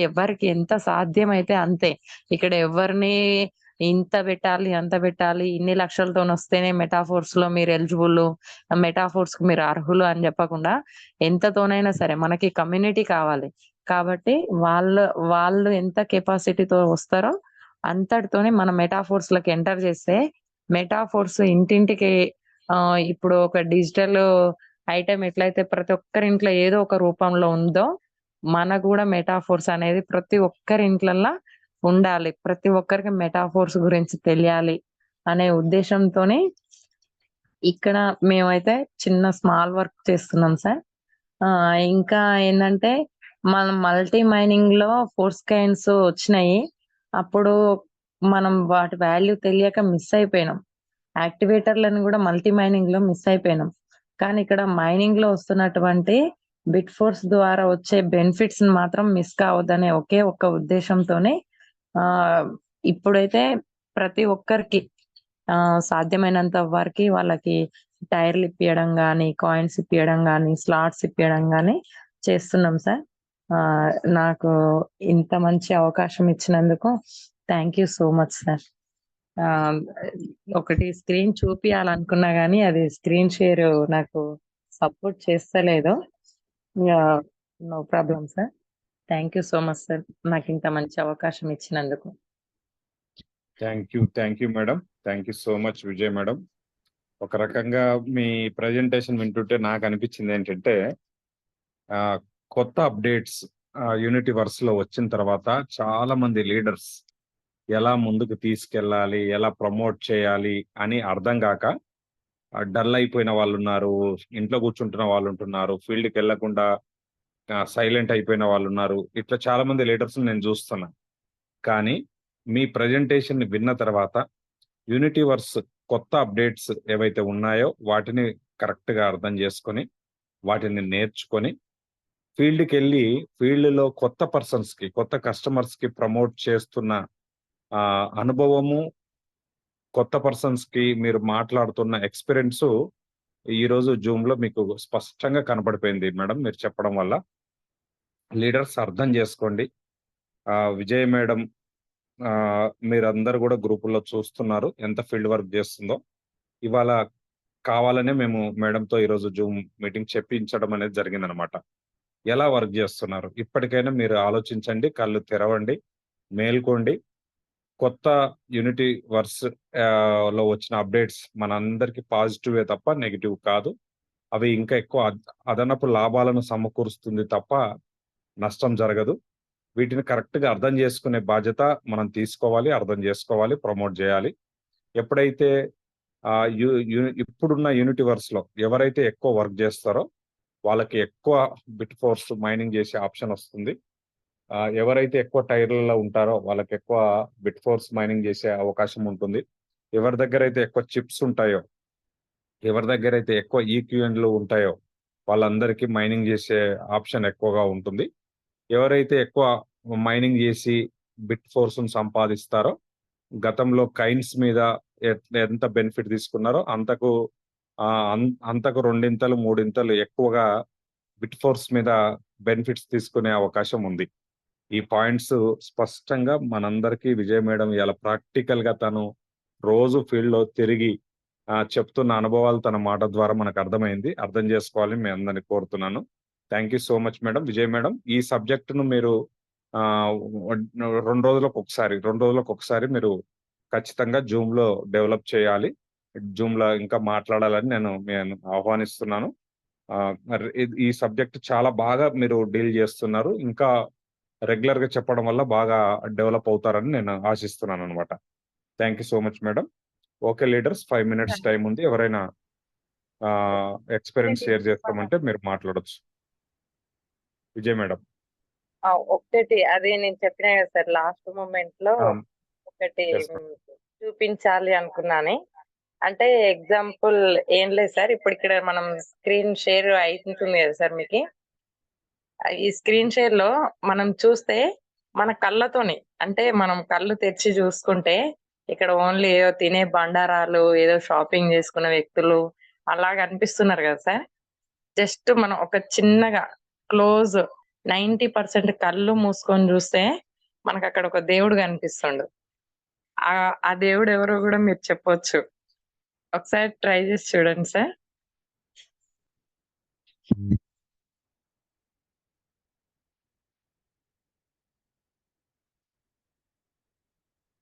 Speaker 2: ఎవరికి ఎంత సాధ్యమైతే అంతే. ఇక్కడ ఎవరిని ఇంత బెట్టాలి, అంత బెట్టాలి, ఇన్ని లక్షలతోనొస్తేనే మెటాఫోర్స్‌లో మీరు ఎలిజిబుల్, మెటాఫోర్స్‌కి మీరు అర్హులు అని జెప్పకుండా ఎంతతోనైనా సరే మనకి కమ్యూనిటీ కావాలి. కాబట్టి వాళ్ళు ఎంత కెపాసిటీతో వస్తారో అంతటితోనే మనం మెటాఫోర్స్‌లోకి ఎంటర్ చేస్తే మెటాఫోర్స్ ఇంటింటికి ఇప్పుడు ఒక డిజిటల్ ఐటెమ్ ఎట్లయితే ప్రతి ఒక్కరి ఇంట్లో ఏదో ఒక రూపంలో ఉందో, మనకు గూడా మెటాఫోర్స్ అనేది ప్రతి ఒక్కరి ఇంట్లల్లా ఉండాలి. ప్రతి ఒక్కరికి మెటాఫోర్స్ గురించి తెలియాలి అనే ఉద్దేశంతోని ఇక్కడ మేమైతే చిన్న స్మాల్ వర్క్ చేస్తున్నాం సార్. ఇంకా ఏందంటే మనం మల్టీ మైనింగ్‌లో ఫోర్స్ కాయిన్స్ వచ్చినాయి. అప్పుడు మనం వాటి వాల్యూ తెలియక మిస్ అయిపోయినాం. యాక్టివేటర్‌లను గూడా మల్టీ మైనింగ్‌లో మిస్ అయిపోయినాం. కానీ ఇక్కడ మైనింగ్‌లో వస్తున్నటువంటి బిట్ ఫోర్స్ ద్వారా వచ్చే బెనిఫిట్స్‌ని మాత్రం మిస్ కావద్దనే ఒకే ఒక్క ఉద్దేశంతోనే ఆహ్, ఇప్పుడైతే ప్రతి ఒక్కరికి సాధ్యమైనంత వరకి వాళ్ళకి టైర్‌లు ఇప్పియడం గాని, కాయిన్స్ ఇప్పియడం గాని, స్లాట్స్ ఇప్పియడం గాని చేస్తున్నాం సార్. ఆహ్, నాకు ఇంత మంచి అవకాశం ఇచ్చినందుకు thank you so much sir. ఆహ్, ఒకటి స్క్రీన్ చూపియాలనుకున్నా గానీ అది స్క్రీన్ షేర్ నాకు సపోర్ట్ చేస్తలేదు. Yeah! No problem sir. Thank you so much sir. నాకింత మంచి అవకాశం ఇచ్చినందుకు.
Speaker 3: Thank you madam. Thank you so much Vijay madam. ఒక రకంగా మీ ప్రెజెంటేషన్ వింటుంటే నాకు అనిపించింది ఏంటంటే కొత్త అప్డేట్స్ యూనిటీవర్స్‌లో వచ్చిన తర్వాత చాలా మంది లీడర్స్ ఎలా ముందుకు తీసుకెళ్ళాలి, ఎలా ప్రమోట్ చేయాలి అని అర్థం గాక డల్ అయిపోయిన వాళ్ళున్నారు, ఇంట్లో కూర్చుంటున్న వాళ్ళుంటున్నారు, ఫీల్డ్‌కెళ్ళకుండా సైలెంట్ అయిపోయిన వాళ్ళున్నారు. ఇట్లా చాలా మంది లీడర్స్‌ని నేను చూస్తున్నా. కానీ మీ ప్రెజెంటేషన్‌ని విన్న తర్వాత యూనిటీవర్స్ కొత్త అప్డేట్స్ ఏవైతే ఉన్నాయో వాటిని కరెక్ట్‌గా అర్థం చేసుకొని, వాటిని నేర్చుకొని ఫీల్డ్‌కెళ్ళి ఫీల్డ్‌లో కొత్త పర్సన్స్‌కి, కొత్త కస్టమర్స్‌కి ప్రమోట్ చేస్తున్న అనుభవము, కొత్త పర్సన్స్‌కి మీరు మాట్లాడుతున్న ఎక్స్‌పీరియన్సు ఈరోజు జూమ్‌లో మీకు స్పష్టంగా కనపడిపోయింది మేడం మీరు చెప్పడం వల్ల. లీడర్స్ అర్థం చేసుకోండి. విజయ మేడం మీరందరూ గూడా గ్రూపుల్లో చూస్తున్నారు ఎంత ఫీల్డ్ వర్క్ చేస్తుందో. ఇవాళ కావాలనే మేము మేడంతో ఈరోజు జూమ్ మీటింగ్ చెప్పించడం అనేది జరిగిందనమాట. ఎలా వర్క్ చేస్తున్నారు? ఇప్పటికైనా మీరు ఆలోచించండి, కళ్ళు తెరవండి, మేల్కోండి. కొత్త యూనిటీ వర్స్ లో వచ్చిన అప్డేట్స్ మనందరికీ పాజిటివే తప్ప నెగెటివ్ కాదు. అవి ఇంకా ఎక్కువ అదనపు లాభాలను సమకూరుస్తుంది తప్ప నష్టం జరగదు. వీటిని కరెక్ట్‌గా అర్థం చేసుకునే బాధ్యత మనం తీసుకోవాలి, అర్థం చేసుకోవాలి, ప్రమోట్ చేయాలి. ఎప్పుడైతే యు యు ఇప్పుడున్న యూనివర్స్‌లో ఎవరైతే ఎక్కువ వర్క్ చేస్తారో వాళ్ళకి ఎక్కువ బిట్ ఫోర్స్ మైనింగ్ చేసే ఆప్షన్ వస్తుంది. ఎవరైతే ఎక్కువ టైర్‌లలో ఉంటారో వాళ్ళకి ఎక్కువ బిట్ ఫోర్స్ మైనింగ్ చేసే అవకాశం ఉంటుంది. ఎవరి దగ్గర అయితే ఎక్కువ చిప్స్ ఉంటాయో, ఎవరి దగ్గర అయితే ఎక్కువ ఈక్యూఎన్‌లు ఉంటాయో వాళ్ళందరికీ మైనింగ్ చేసే ఆప్షన్ ఎక్కువగా ఉంటుంది. ఎవరైతే ఎక్కువ మైనింగ్ చేసి బిట్ ఫోర్స్‌ని సంపాదిస్తారో గతంలో కైన్స్ మీద ఎంత బెనిఫిట్ తీసుకున్నారో అంతకు రెండింతలు, మూడింతలు ఎక్కువగా బిట్ ఫోర్స్ మీద బెనిఫిట్స్ తీసుకునే అవకాశం ఉంది. ఈ పాయింట్స్ స్పష్టంగా మనందరికీ విజయ మేడం ఇయాల ప్రాక్టికల్‌గా తను రోజు ఫీల్డ్‌లో తిరిగి చెప్తున్న అనుభవాలు తన మాట ద్వారా మనకు అర్థమైంది. అర్థం చేసుకోవాలని మీ అందరిని కోరుతున్నాను. Thank you so much madam. Vijaya madam, ఈ సబ్జెక్ట్‌ను మీరు 2 రోజులకొకసారి మీరు ఖచ్చితంగా జూమ్‌లో డెవలప్ చేయాలి. జూమ్‌లో ఇంకా మాట్లాడాలని నేను ఆహ్వానిస్తున్నాను. మరి ఈ సబ్జెక్ట్ చాలా బాగా మీరు డీల్ చేస్తున్నారు. ఇంకా రెగ్యులర్‌గా చెప్పడం వల్ల బాగా డెవలప్ అవుతారని నేను ఆశిస్తున్నాననమాట. Thank you so much madam. Okay leaders, 5 minutes time ఉంది. ఎవరైనా ఎక్స్‌పీరియన్స్ షేర్ చేస్తామంటే మీరు మాట్లాడొచ్చు. విజయ్ మేడం.
Speaker 2: ఒకటి అదే నేను చెప్పినా కదా సార్, లాస్ట్ మూమెంట్ లో ఒకటి
Speaker 3: Yes, ma'am.
Speaker 2: చూపించాలి అనుకున్నాను. అంటే ఎగ్జాంపుల్ ఏం లేదు సార్, ఇప్పుడు ఇక్కడ మనం స్క్రీన్ షేర్ అవుతుంది కదా సార్ మీకు. ఈ స్క్రీన్ షేర్ లో మనం చూస్తే మన కళ్ళతోని, అంటే మనం కళ్ళు తెరిచి చూసుకుంటే ఇక్కడ ఓన్లీ ఏదో తినే బండారాలు, ఏదో షాపింగ్ చేసుకున్న వ్యక్తులు అలా కనిపిస్తున్నారు కదా సార్. జస్ట్ మనం ఒక చిన్నగా క్లోజ్ 90% కళ్ళు మూసుకొని చూస్తే మనకు అక్కడ ఒక దేవుడు కనిపిస్తుండు. ఆ దేవుడు ఎవరో కూడా మీరు చెప్పొచ్చు. ఒకసారి ట్రై చేసి చూడండి సార్.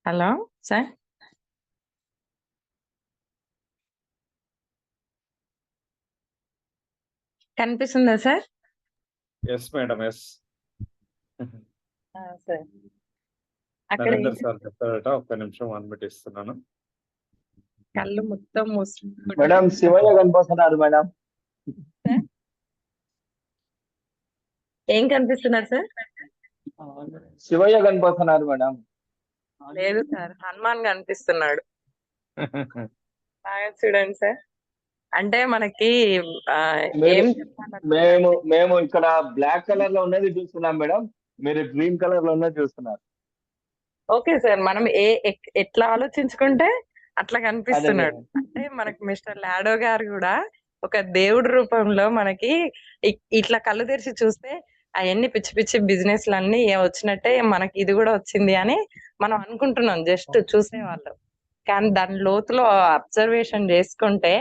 Speaker 2: హలో సార్, కనిపిస్తుందా sir?
Speaker 3: Yes madam, yes.
Speaker 2: Sir అక్కడ
Speaker 3: నరేందర్ సార్ చెప్తారట. ఒక్క నిమిషం ఇస్తున్నాను.
Speaker 2: కళ్ళు మొత్తం
Speaker 6: మేడం శివయ్య కనిపిస్తున్నారు మేడం.
Speaker 2: ఏం కనిపిస్తున్నారు సార్?
Speaker 6: శివయ్య కనిపిస్తున్నారు మేడం.
Speaker 2: లేదు సార్, హనుమాన్ కనిపిస్తున్నాడు. బాగా చూడండి సార్. అంటే మనకి ఏం
Speaker 6: మేము ఇక్కడ బ్లాక్ కలర్ లో ఉన్నది చూస్తున్నాం మేడం, మీరు గ్రీన్ కలర్ లో ఉన్నది చూస్తున్నారు.
Speaker 2: ఓకే సార్, మనం ఎట్లా ఆలోచించుకుంటే అట్లా కనిపిస్తున్నాడు. అంటే మనకి మిస్టర్ లాడో గారు కూడా ఒక దేవుడి రూపంలో మనకి ఇట్లా కళ్ళు తెరిచి చూస్తే అవన్నీ పిచ్చి పిచ్చి బిజినెస్ లన్నీ వచ్చినట్టే మనకి ఇది కూడా వచ్చింది అని మనం అనుకుంటున్నాం జస్ట్ చూసేవాళ్ళు. కానీ దాని లోతులో అబ్జర్వేషన్ చేసుకుంటే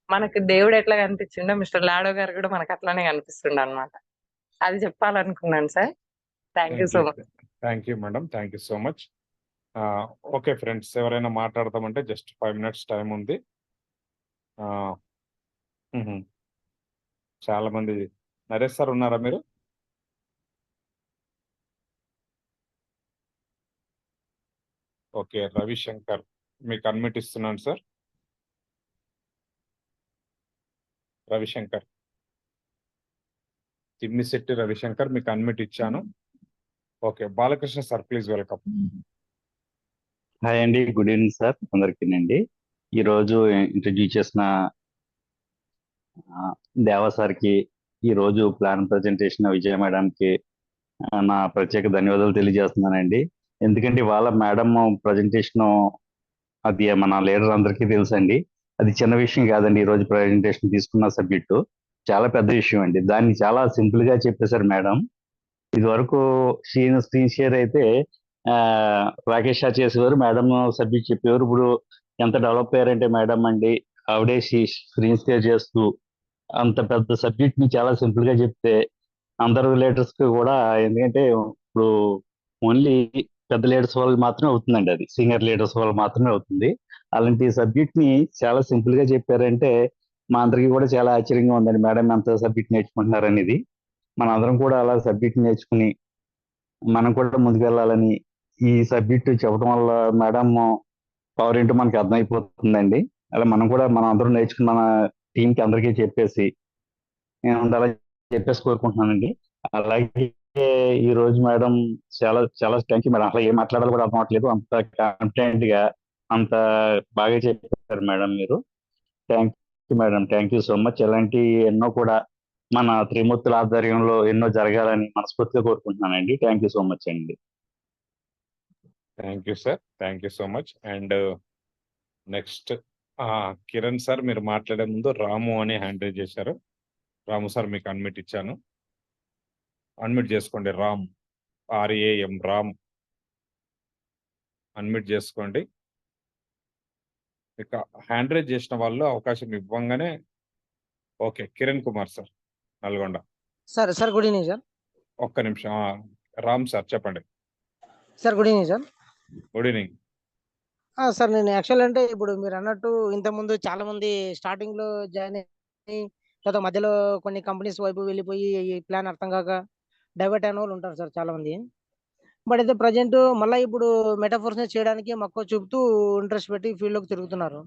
Speaker 2: మనకి దేవుడు ఎట్లా కనిపించిండో మిస్టర్ లాడో గారు కూడా మనకు అట్లానే కనిపిస్తుండ అనమాట. అది చెప్పాలనుకున్నాను sir. Thank you so much.
Speaker 3: Thank you madam, thank you so much. Okay friends, ఎవరైనా మాట్లాడతామంటే జస్ట్ 5 మినిట్స్ టైం ఉంది. చాలా మంది. నరేష్ సార్ ఉన్నారా మీరు? ఓకే, రవిశంకర్ మీకు అన్మిట్ ఇస్తున్నాను సార్. రవిశంకర్, తిమ్మిశెట్టి రవిశంకర్ మీకు అన్మిట్ ఇచ్చాను. Okay, Balakrishna sir please welcome.
Speaker 7: Hi అండి, గుడ్ ఈవినింగ్ సార్ అందరికీనండి. ఈరోజు ఇంట్రడ్యూస్ చేసిన దేవా సార్కి, ఈరోజు ప్లాన్ ప్రజెంటేషన్ విజయ మేడంకి నా ప్రత్యేక ధన్యవాదాలు తెలియజేస్తున్నానండి. ఎందుకంటే వాళ్ళ మేడం ప్రజెంటేషన్ అది మన లీడర్ అందరికీ తెలుసండి. అది చిన్న విషయం కాదండి. ఈరోజు ప్రజెంటేషన్ తీసుకున్న సబ్జెక్టు చాలా పెద్ద విషయం అండి. దాన్ని చాలా సింపుల్ గా చెప్పేశారు మేడం. ఇది వరకు స్క్రీన్ షేర్ అయితే రాకేష్ షా చేసేవారు, మేడం సబ్జెక్ట్ చెప్పేవారు. ఇప్పుడు ఎంత డెవలప్ అయ్యారంటే మేడం అండి, ఆవిడే స్క్రీన్ షేర్ చేస్తూ అంత పెద్ద సబ్జెక్ట్ ని చాలా సింపుల్ గా చెప్తే అందరు లీడర్స్ కి కూడా, ఎందుకంటే ఇప్పుడు ఓన్లీ పెద్ద లీడర్స్ వాళ్ళు మాత్రమే అవుతుందండి, అది సీనియర్ లీడర్స్ వాళ్ళు మాత్రమే అవుతుంది. అలాంటి సబ్జెక్ట్ ని చాలా సింపుల్ గా చెప్పారంటే మా అందరికీ కూడా చాలా ఆశ్చర్యంగా ఉందండి. మేడం ఎంత సబ్జెక్ట్ నేర్చుకుంటున్నారు అనేది. మన అందరం కూడా అలా సబ్జెక్ట్ నేర్చుకుని మనం కూడా ముందుకెళ్ళాలని ఈ సబ్జెక్ట్ చెప్పడం వల్ల మేడం పవర్ ఏంటో మనకి అర్థమైపోతుందండి. అలా మనం కూడా మనం అందరం నేర్చుకుని మన టీం కి అందరికీ చెప్పేసి నేను ఉండాలని చెప్పేసి కోరుకుంటున్నానండి. అలాగే ఈ రోజు మేడం చాలా చాలా థ్యాంక్ యూ మేడం. అసలు ఏం మాట్లాడాలో కూడా అర్థం అవట్లేదు, అంత కాన్ఫిడెంట్ గా అంత బాగా చెప్పారు మేడం మీరు. Thank you madam, thank you so much. ఇలాంటి ఎన్నో కూడా మన త్రిమూర్తుల ఆధ్వర్యంలో ఎన్నో జరగాలని మనస్ఫూర్తిగా కోరుకుంటున్నానండి. థ్యాంక్ యూ సో మచ్ అండి.
Speaker 3: Thank you sir, thank you so much. And next Kiran sir, మీరు మాట్లాడే ముందు రాము అని హ్యాండ్ రైజ్ చేశారు. రాము సార్ మీకు అన్మిట్ ఇచ్చాను, అన్మిట్ చేసుకోండి. రామ్, RAM, రామ్ అన్మిట్ చేసుకోండి. ఇక హ్యాండ్ రైజ్ చేసిన వాళ్ళు అవకాశం ఇవ్వంగానే. Okay, Kiran Kumar sir, Nalgonda.
Speaker 8: Sir good evening sir.
Speaker 3: ఒక్క నిమిషం. రామ్ సార్ చెప్పండి.
Speaker 8: Sir good evening sir.
Speaker 3: Good evening.
Speaker 8: Sir నేను యాక్చువల్ అంటే ఇప్పుడు మీరు అన్నట్టు ఇంతకుముందు చాలా మంది స్టార్టింగ్ లో జాయిన్ అయ్యి లేదా మధ్యలో కొన్ని కంపెనీస్ వైపు వెళ్ళిపోయి ఈ ప్లాన్ అర్థం కాక డైవర్ట్ అయిన వాళ్ళు ఉంటారు సార్ చాలా మంది. బట్ అయితే ప్రజెంట్ మళ్ళీ ఇప్పుడు మెటాఫోర్స్ చేయడానికి మక్కువ చూపుతూ ఇంట్రెస్ట్ పెట్టి ఫీల్డ్ లోకి తిరుగుతున్నారు.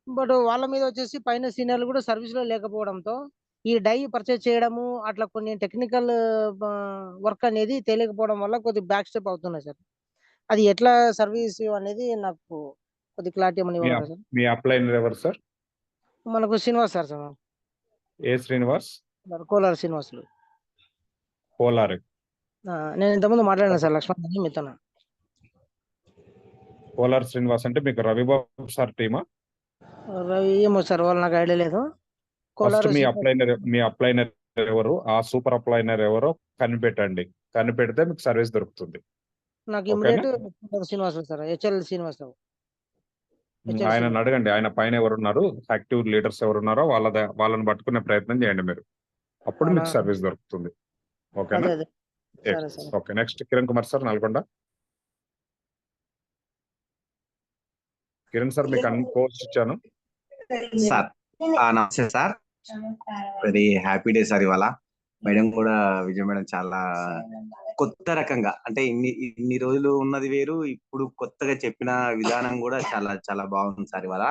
Speaker 8: బట్ వాళ్ళ మీద వచ్చేసి పైన సీనియర్లు కూడా సర్వీస్ లో లేకపోవడంతో ఈ డై పర్చేజ్ చేయడము అట్లా కొన్ని టెక్నికల్ వర్క్ అనేది తెలియకపోవడం వల్ల కొద్ది బ్యాక్ స్టెప్ అవుతున్నాయి సార్. అది ఎట్లా సర్వీస్ అనేది నాకు కొద్ది క్లారిటీ ఏమని
Speaker 3: మీ
Speaker 8: ఇవ్వగలరా సార్?
Speaker 3: మీ అప్లైనర్ ఎవరు సార్?
Speaker 8: మనకు శ్రీనివాస్ సార్ సార్
Speaker 3: ఏ శ్రీనివాస్?
Speaker 8: కోలార్ శ్రీనివాసులు.
Speaker 3: కోలార్.
Speaker 8: నేను ఇంతకుముందు మాట్లాడినా సార్ లక్ష్మణ్ అని మీతో.
Speaker 3: కోలార్ శ్రీనివాస్ అంటే మీకు రవిబాబు సార్ టీమా?
Speaker 8: ఏమో సార్ వాళ్ళు నాకు ఐడియా లేదు.
Speaker 3: ఫస్ట్ మీ అప్లైనర్ ఎవరు, ఆ సూపర్ అప్లైనర్ ఎవరో కనిపెట్టండి. కనిపెడితే మీకు సర్వీస్ దొరుకుతుంది.
Speaker 8: నాకు immediate Srinivas sir, HL Srinivas.
Speaker 3: ఆయన అడగండి, ఆయన పైన ఎవరున్నారు, యాక్టివ్ లీడర్స్ ఎవరున్నారో వాళ్ళని పట్టుకునే ప్రయత్నం చేయండి మీరు. అప్పుడు మీకు సర్వీస్ దొరుకుతుంది. ఓకేనా? Okay, next Kiran Kumar sir, Nalgonda. Kiran sir మీకు అన్ని పోస్ట్ ఇచ్చాను
Speaker 9: సార్. నమస్తే sir, very happy day sir. ఇవాళ మేడం కూడా, విజయ మేడం చాలా కొత్త రకంగా, అంటే ఇన్ని రోజులు ఉన్నది వేరు, ఇప్పుడు కొత్తగా చెప్పిన విధానం కూడా చాలా చాలా బాగుంది సార్. ఇవాళ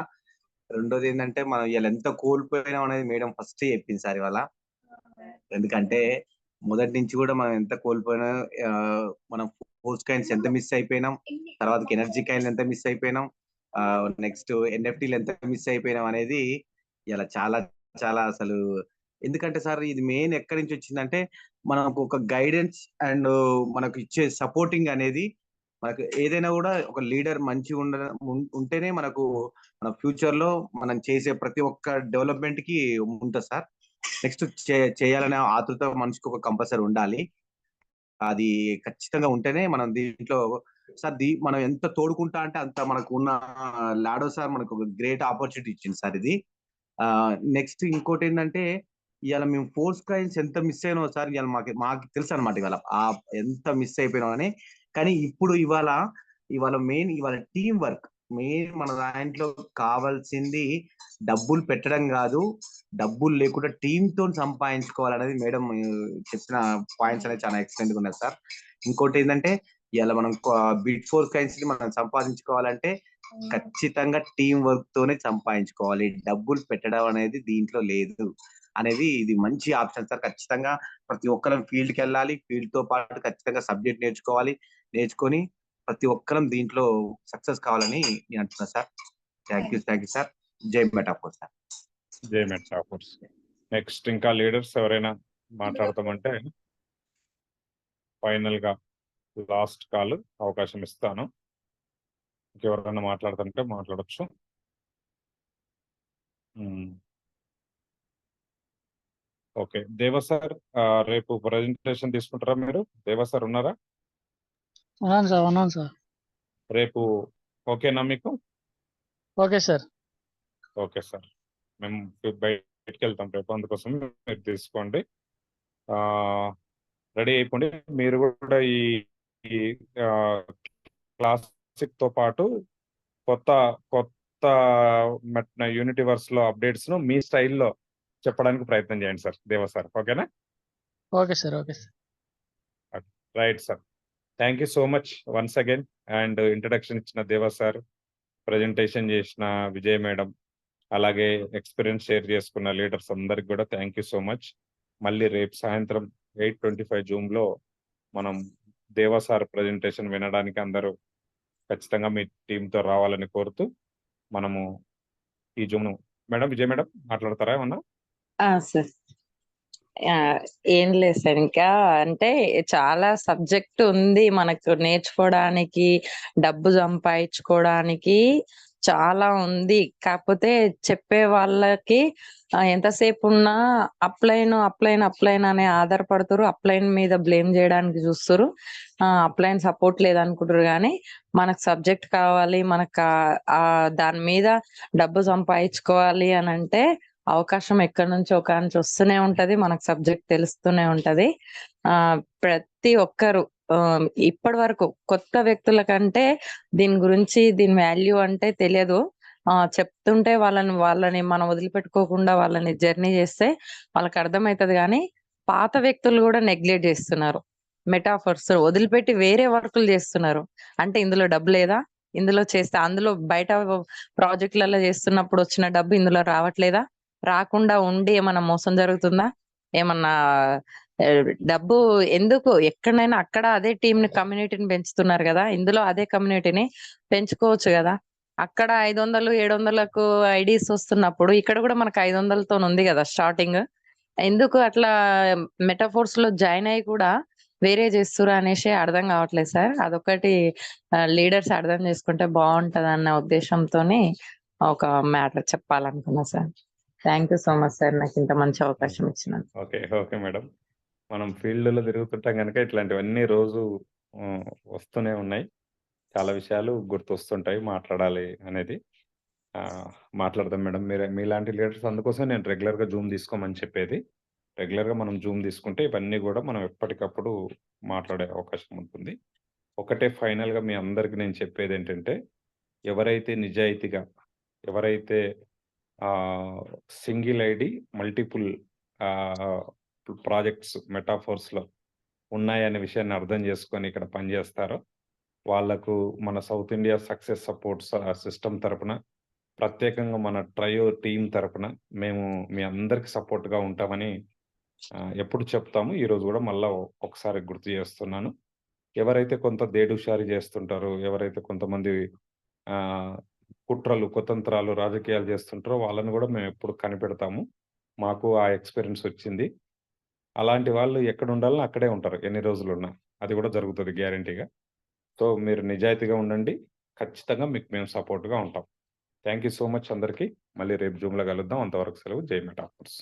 Speaker 9: రెండోది ఏంటంటే మనం ఇవాళ ఎంత కోల్పోయినాం అనేది మేడం ఫస్ట్ చెప్పింది సార్ ఇవాళ. ఎందుకంటే మొదటి నుంచి కూడా మనం ఎంత కోల్పోయినా, మనం ఫోర్స్ కాయిన్స్ ఎంత మిస్ అయిపోయినాం, తర్వాత ఎనర్జీ కాయిన్స్ ఎంత మిస్ అయిపోయినాం, నెక్స్ట్ NFTలు ఎంత మిస్ అయిపోయినాం అనేది ఇలా చాలా చాలా అసలు. ఎందుకంటే సార్ ఇది మెయిన్ ఎక్కడి నుంచి వచ్చిందంటే మనకు ఒక గైడెన్స్ అండ్ మనకు ఇచ్చే సపోర్టింగ్ అనేది, మనకు ఏదైనా కూడా ఒక లీడర్ మంచి ఉంటేనే మనకు మన ఫ్యూచర్ లో మనం చేసే ప్రతి ఒక్క డెవలప్మెంట్ కి ఉంటుంది సార్. నెక్స్ట్ చేయాలనే ఆతృత మనిషికి ఒక కంపల్సరీ ఉండాలి. అది ఖచ్చితంగా ఉంటేనే మనం దీంట్లో సార్ మనం ఎంత తోడుకుంటా అంటే అంత మనకు ఉన్న లాడో సార్ మనకు ఒక గ్రేట్ ఆపర్చునిటీ ఇచ్చింది సార్ ఇది. నెక్స్ట్ ఇంకోటి ఏంటంటే ఇవాళ మేము ఫోర్స్ కాయిన్స్ ఎంత మిస్ అయినా సార్, ఇవాళ మాకు తెలుసు అనమాట ఇవాళ ఎంత మిస్ అయిపోయినాం అని. కానీ ఇప్పుడు ఇవాళ మెయిన్ ఇవాళ టీం వర్క్ మెయిన్. మన దాంట్లో కావాల్సింది డబ్బులు పెట్టడం కాదు, డబ్బులు లేకుండా టీమ్ తో సంపాదించుకోవాలనేది మేడం చెప్పిన పాయింట్స్ అనేది చాలా ఎక్సలెంట్ గా ఉన్నాయి సార్. ఇంకోటి ఏంటంటే ఇలా మనం బిట్ ఫోర్స్ కాయిన్స్ ని మనం సంపాదించుకోవాలంటే ఖచ్చితంగా టీం వర్క్ తోనే సంపాదించుకోవాలి, డబ్బులు పెట్టడం అనేది దీంట్లో లేదు అనేది. ఇది మంచి ఆప్షన్ సార్. ఖచ్చితంగా ప్రతి ఒక్కరం ఫీల్డ్కి వెళ్ళాలి, ఫీల్డ్ తో పాటు ఖచ్చితంగా సబ్జెక్ట్ నేర్చుకొని ప్రతి ఒక్కరం దీంట్లో సక్సెస్ కావాలని నేను అంటున్నా సార్. Thank you sir. జై మెటాఫోర్స్ సార్.
Speaker 3: జై మెటాఫోర్స్. నెక్స్ట్ ఇంకా లీడర్స్ ఎవరైనా మాట్లాడతామంటే ఫైనల్ గా లాస్ట్ కాల్ అవకాశం ఇస్తాను. ఇంకెవరైనా మాట్లాడుతుంటే మాట్లాడచ్చు. ఓకే, దేవ సార్ రేపు ప్రజెంటేషన్ తీసుకుంటారా మీరు? దేవ సార్ ఉన్నారా?
Speaker 1: ఉన్నాను సార్.
Speaker 3: రేపు ఓకేనా మీకు?
Speaker 1: Okay sir.
Speaker 3: ఓకే సార్, మేము బయటికి వెళ్తాం రేపు, అందుకోసం మీరు తీసుకోండి. రెడీ అయిపోండి. మీరు కూడా ఈ క్లాసిక్ తో పాటు కొత్త కొత్త యూనిటీవర్స్ లో అప్డేట్స్ ను మీ స్టైల్లో చెప్పడానికి ప్రయత్నం చేయండి సార్, దేవ సార్. ఓకేనా?
Speaker 1: Okay sir. Okay sir.
Speaker 3: Right sir. Thank you so much once again. And introduction ఇచ్చిన దేవ సార్, ప్రజెంటేషన్ చేసిన విజయ్ మేడం, అలాగే ఎక్స్పీరియన్స్ షేర్ చేసుకున్న లీడర్స్ అందరికి కూడా థ్యాంక్ యూ సో మచ్. మళ్ళీ రేపు సాయంత్రం 8:25 జూమ్ లో మనం దేవ సార్ ప్రజెంటేషన్ వినడానికి అందరూ ఖచ్చితంగా మీ టీంతో రావాలని కోరుతూ మనము ఈ జూమ్ మేడం, విజయ్ మేడం మాట్లాడతారా ఏమన్నా?
Speaker 2: సార్ ఏం లేదు సార్, ఇంకా అంటే చాలా సబ్జెక్ట్ ఉంది మనకు నేర్చుకోవడానికి, డబ్బు సంపాదించుకోవడానికి చాలా ఉంది. కాకపోతే చెప్పే వాళ్ళకి ఎంతసేపు ఉన్నా అప్లైన్ అనే ఆధారపడుతారు, అప్లైన్ మీద బ్లేమ్ చేయడానికి చూస్తారు, అప్లైన్ సపోర్ట్ లేదనుకుంటారు. కానీ మనకు సబ్జెక్ట్ కావాలి, మనకు దాని మీద డబ్బు సంపాదించుకోవాలి అని అంటే అవకాశం ఎక్కడి నుంచి ఒక నుంచి వస్తూనే ఉంటది, మనకు సబ్జెక్ట్ తెలుస్తూనే ఉంటది. ప్రతి ఒక్కరు ఇప్పటి వరకు కొత్త వ్యక్తుల కంటే దీని గురించి, దీని వాల్యూ అంటే తెలియదు. చెప్తుంటే వాళ్ళని మనం వదిలిపెట్టుకోకుండా వాళ్ళని జర్నీ చేస్తే వాళ్ళకి అర్థమవుతుంది. కానీ పాత వ్యక్తులు కూడా నెగ్లెక్ట్ చేస్తున్నారు, మెటాఫర్స్ వదిలిపెట్టి వేరే వర్కులు చేస్తున్నారు. అంటే ఇందులో డబ్బు లేదా, ఇందులో చేస్తే అందులో బయట ప్రాజెక్టులలో చేస్తున్నప్పుడు వచ్చిన డబ్బు ఇందులో రావట్లేదా, రాకుండా ఉండి ఏమన్నా మోసం జరుగుతుందా, ఏమన్నా డబ్బు ఎందుకు ఎక్కడైనా అక్కడ అదే టీంని కమ్యూనిటీని పెంచుతున్నారు కదా, ఇందులో అదే కమ్యూనిటీని పెంచుకోవచ్చు కదా. అక్కడ 500 700కు ఐడీస్ వస్తున్నప్పుడు ఇక్కడ కూడా మనకు 500తో ఉంది కదా స్టార్టింగ్. ఎందుకు అట్లా మెటాఫోర్స్ లో జాయిన్ అయ్యి కూడా వేరే చేస్తురా అనేసి అర్థం కావట్లేదు సార్. అదొకటి లీడర్స్ అర్థం చేసుకుంటే బాగుంటది అన్న ఉద్దేశంతోని ఒక మ్యాటర్ చెప్పాలనుకున్నా sir. Thank you so much sir, నాకు ఇంత మంచి అవకాశం ఇచ్చినందుకు.
Speaker 3: Okay okay madam. మనం ఫీల్డ్లో తిరుగుతుంటాం కనుక ఇట్లాంటివన్నీ రోజు వస్తూనే ఉన్నాయి. చాలా విషయాలు గుర్తొస్తుంటాయి మాట్లాడాలి అనేది. మాట్లాడదాం మేడం. మీలాంటి లీడర్స్ అందుకోసం నేను రెగ్యులర్గా జూమ్ తీసుకోమని చెప్పేది. రెగ్యులర్గా మనం జూమ్ తీసుకుంటే ఇవన్నీ కూడా మనం ఎప్పటికప్పుడు మాట్లాడే అవకాశం ఉంటుంది. ఒకటే ఫైనల్గా మీ అందరికి నేను చెప్పేది ఏంటంటే, ఎవరైతే నిజాయితీగా, ఎవరైతే సింగిల్ ఐడి మల్టిపుల్ ప్రాజెక్ట్స్ మెటాఫోర్స్లో ఉన్నాయనే విషయాన్ని అర్థం చేసుకొని ఇక్కడ పనిచేస్తారో వాళ్లకు మన south India success support system తరపున, ప్రత్యేకంగా మన ట్రయో టీం తరపున మేము మీ అందరికి సపోర్ట్గా ఉంటామని ఎప్పుడు చెప్తాము. ఈరోజు కూడా మళ్ళీ ఒకసారి గుర్తు చేస్తున్నాను. ఎవరైతే కొంత దేడుషారి చేస్తుంటారో, ఎవరైతే కొంతమంది కుట్రలు, కుతంత్రాలు, రాజకీయాలు చేస్తుంటారో వాళ్ళని కూడా మేము ఎప్పుడు కనిపెడతాము. మాకు ఆ ఎక్స్పీరియన్స్ వచ్చింది. అలాంటి వాళ్ళు ఎక్కడ ఉండాలని అక్కడే ఉంటారు ఎన్ని రోజులున్నా. అది కూడా జరుగుతుంది గ్యారంటీగా. సో మీరు నిజాయితీగా ఉండండి, ఖచ్చితంగా మీకు మేము సపోర్ట్గా ఉంటాం. థ్యాంక్ యూ సో మచ్ అందరికీ. మళ్ళీ రేపు జూమ్లో కలుద్దాం. అంతవరకు సెలవు. జై మెటాఫోర్స్.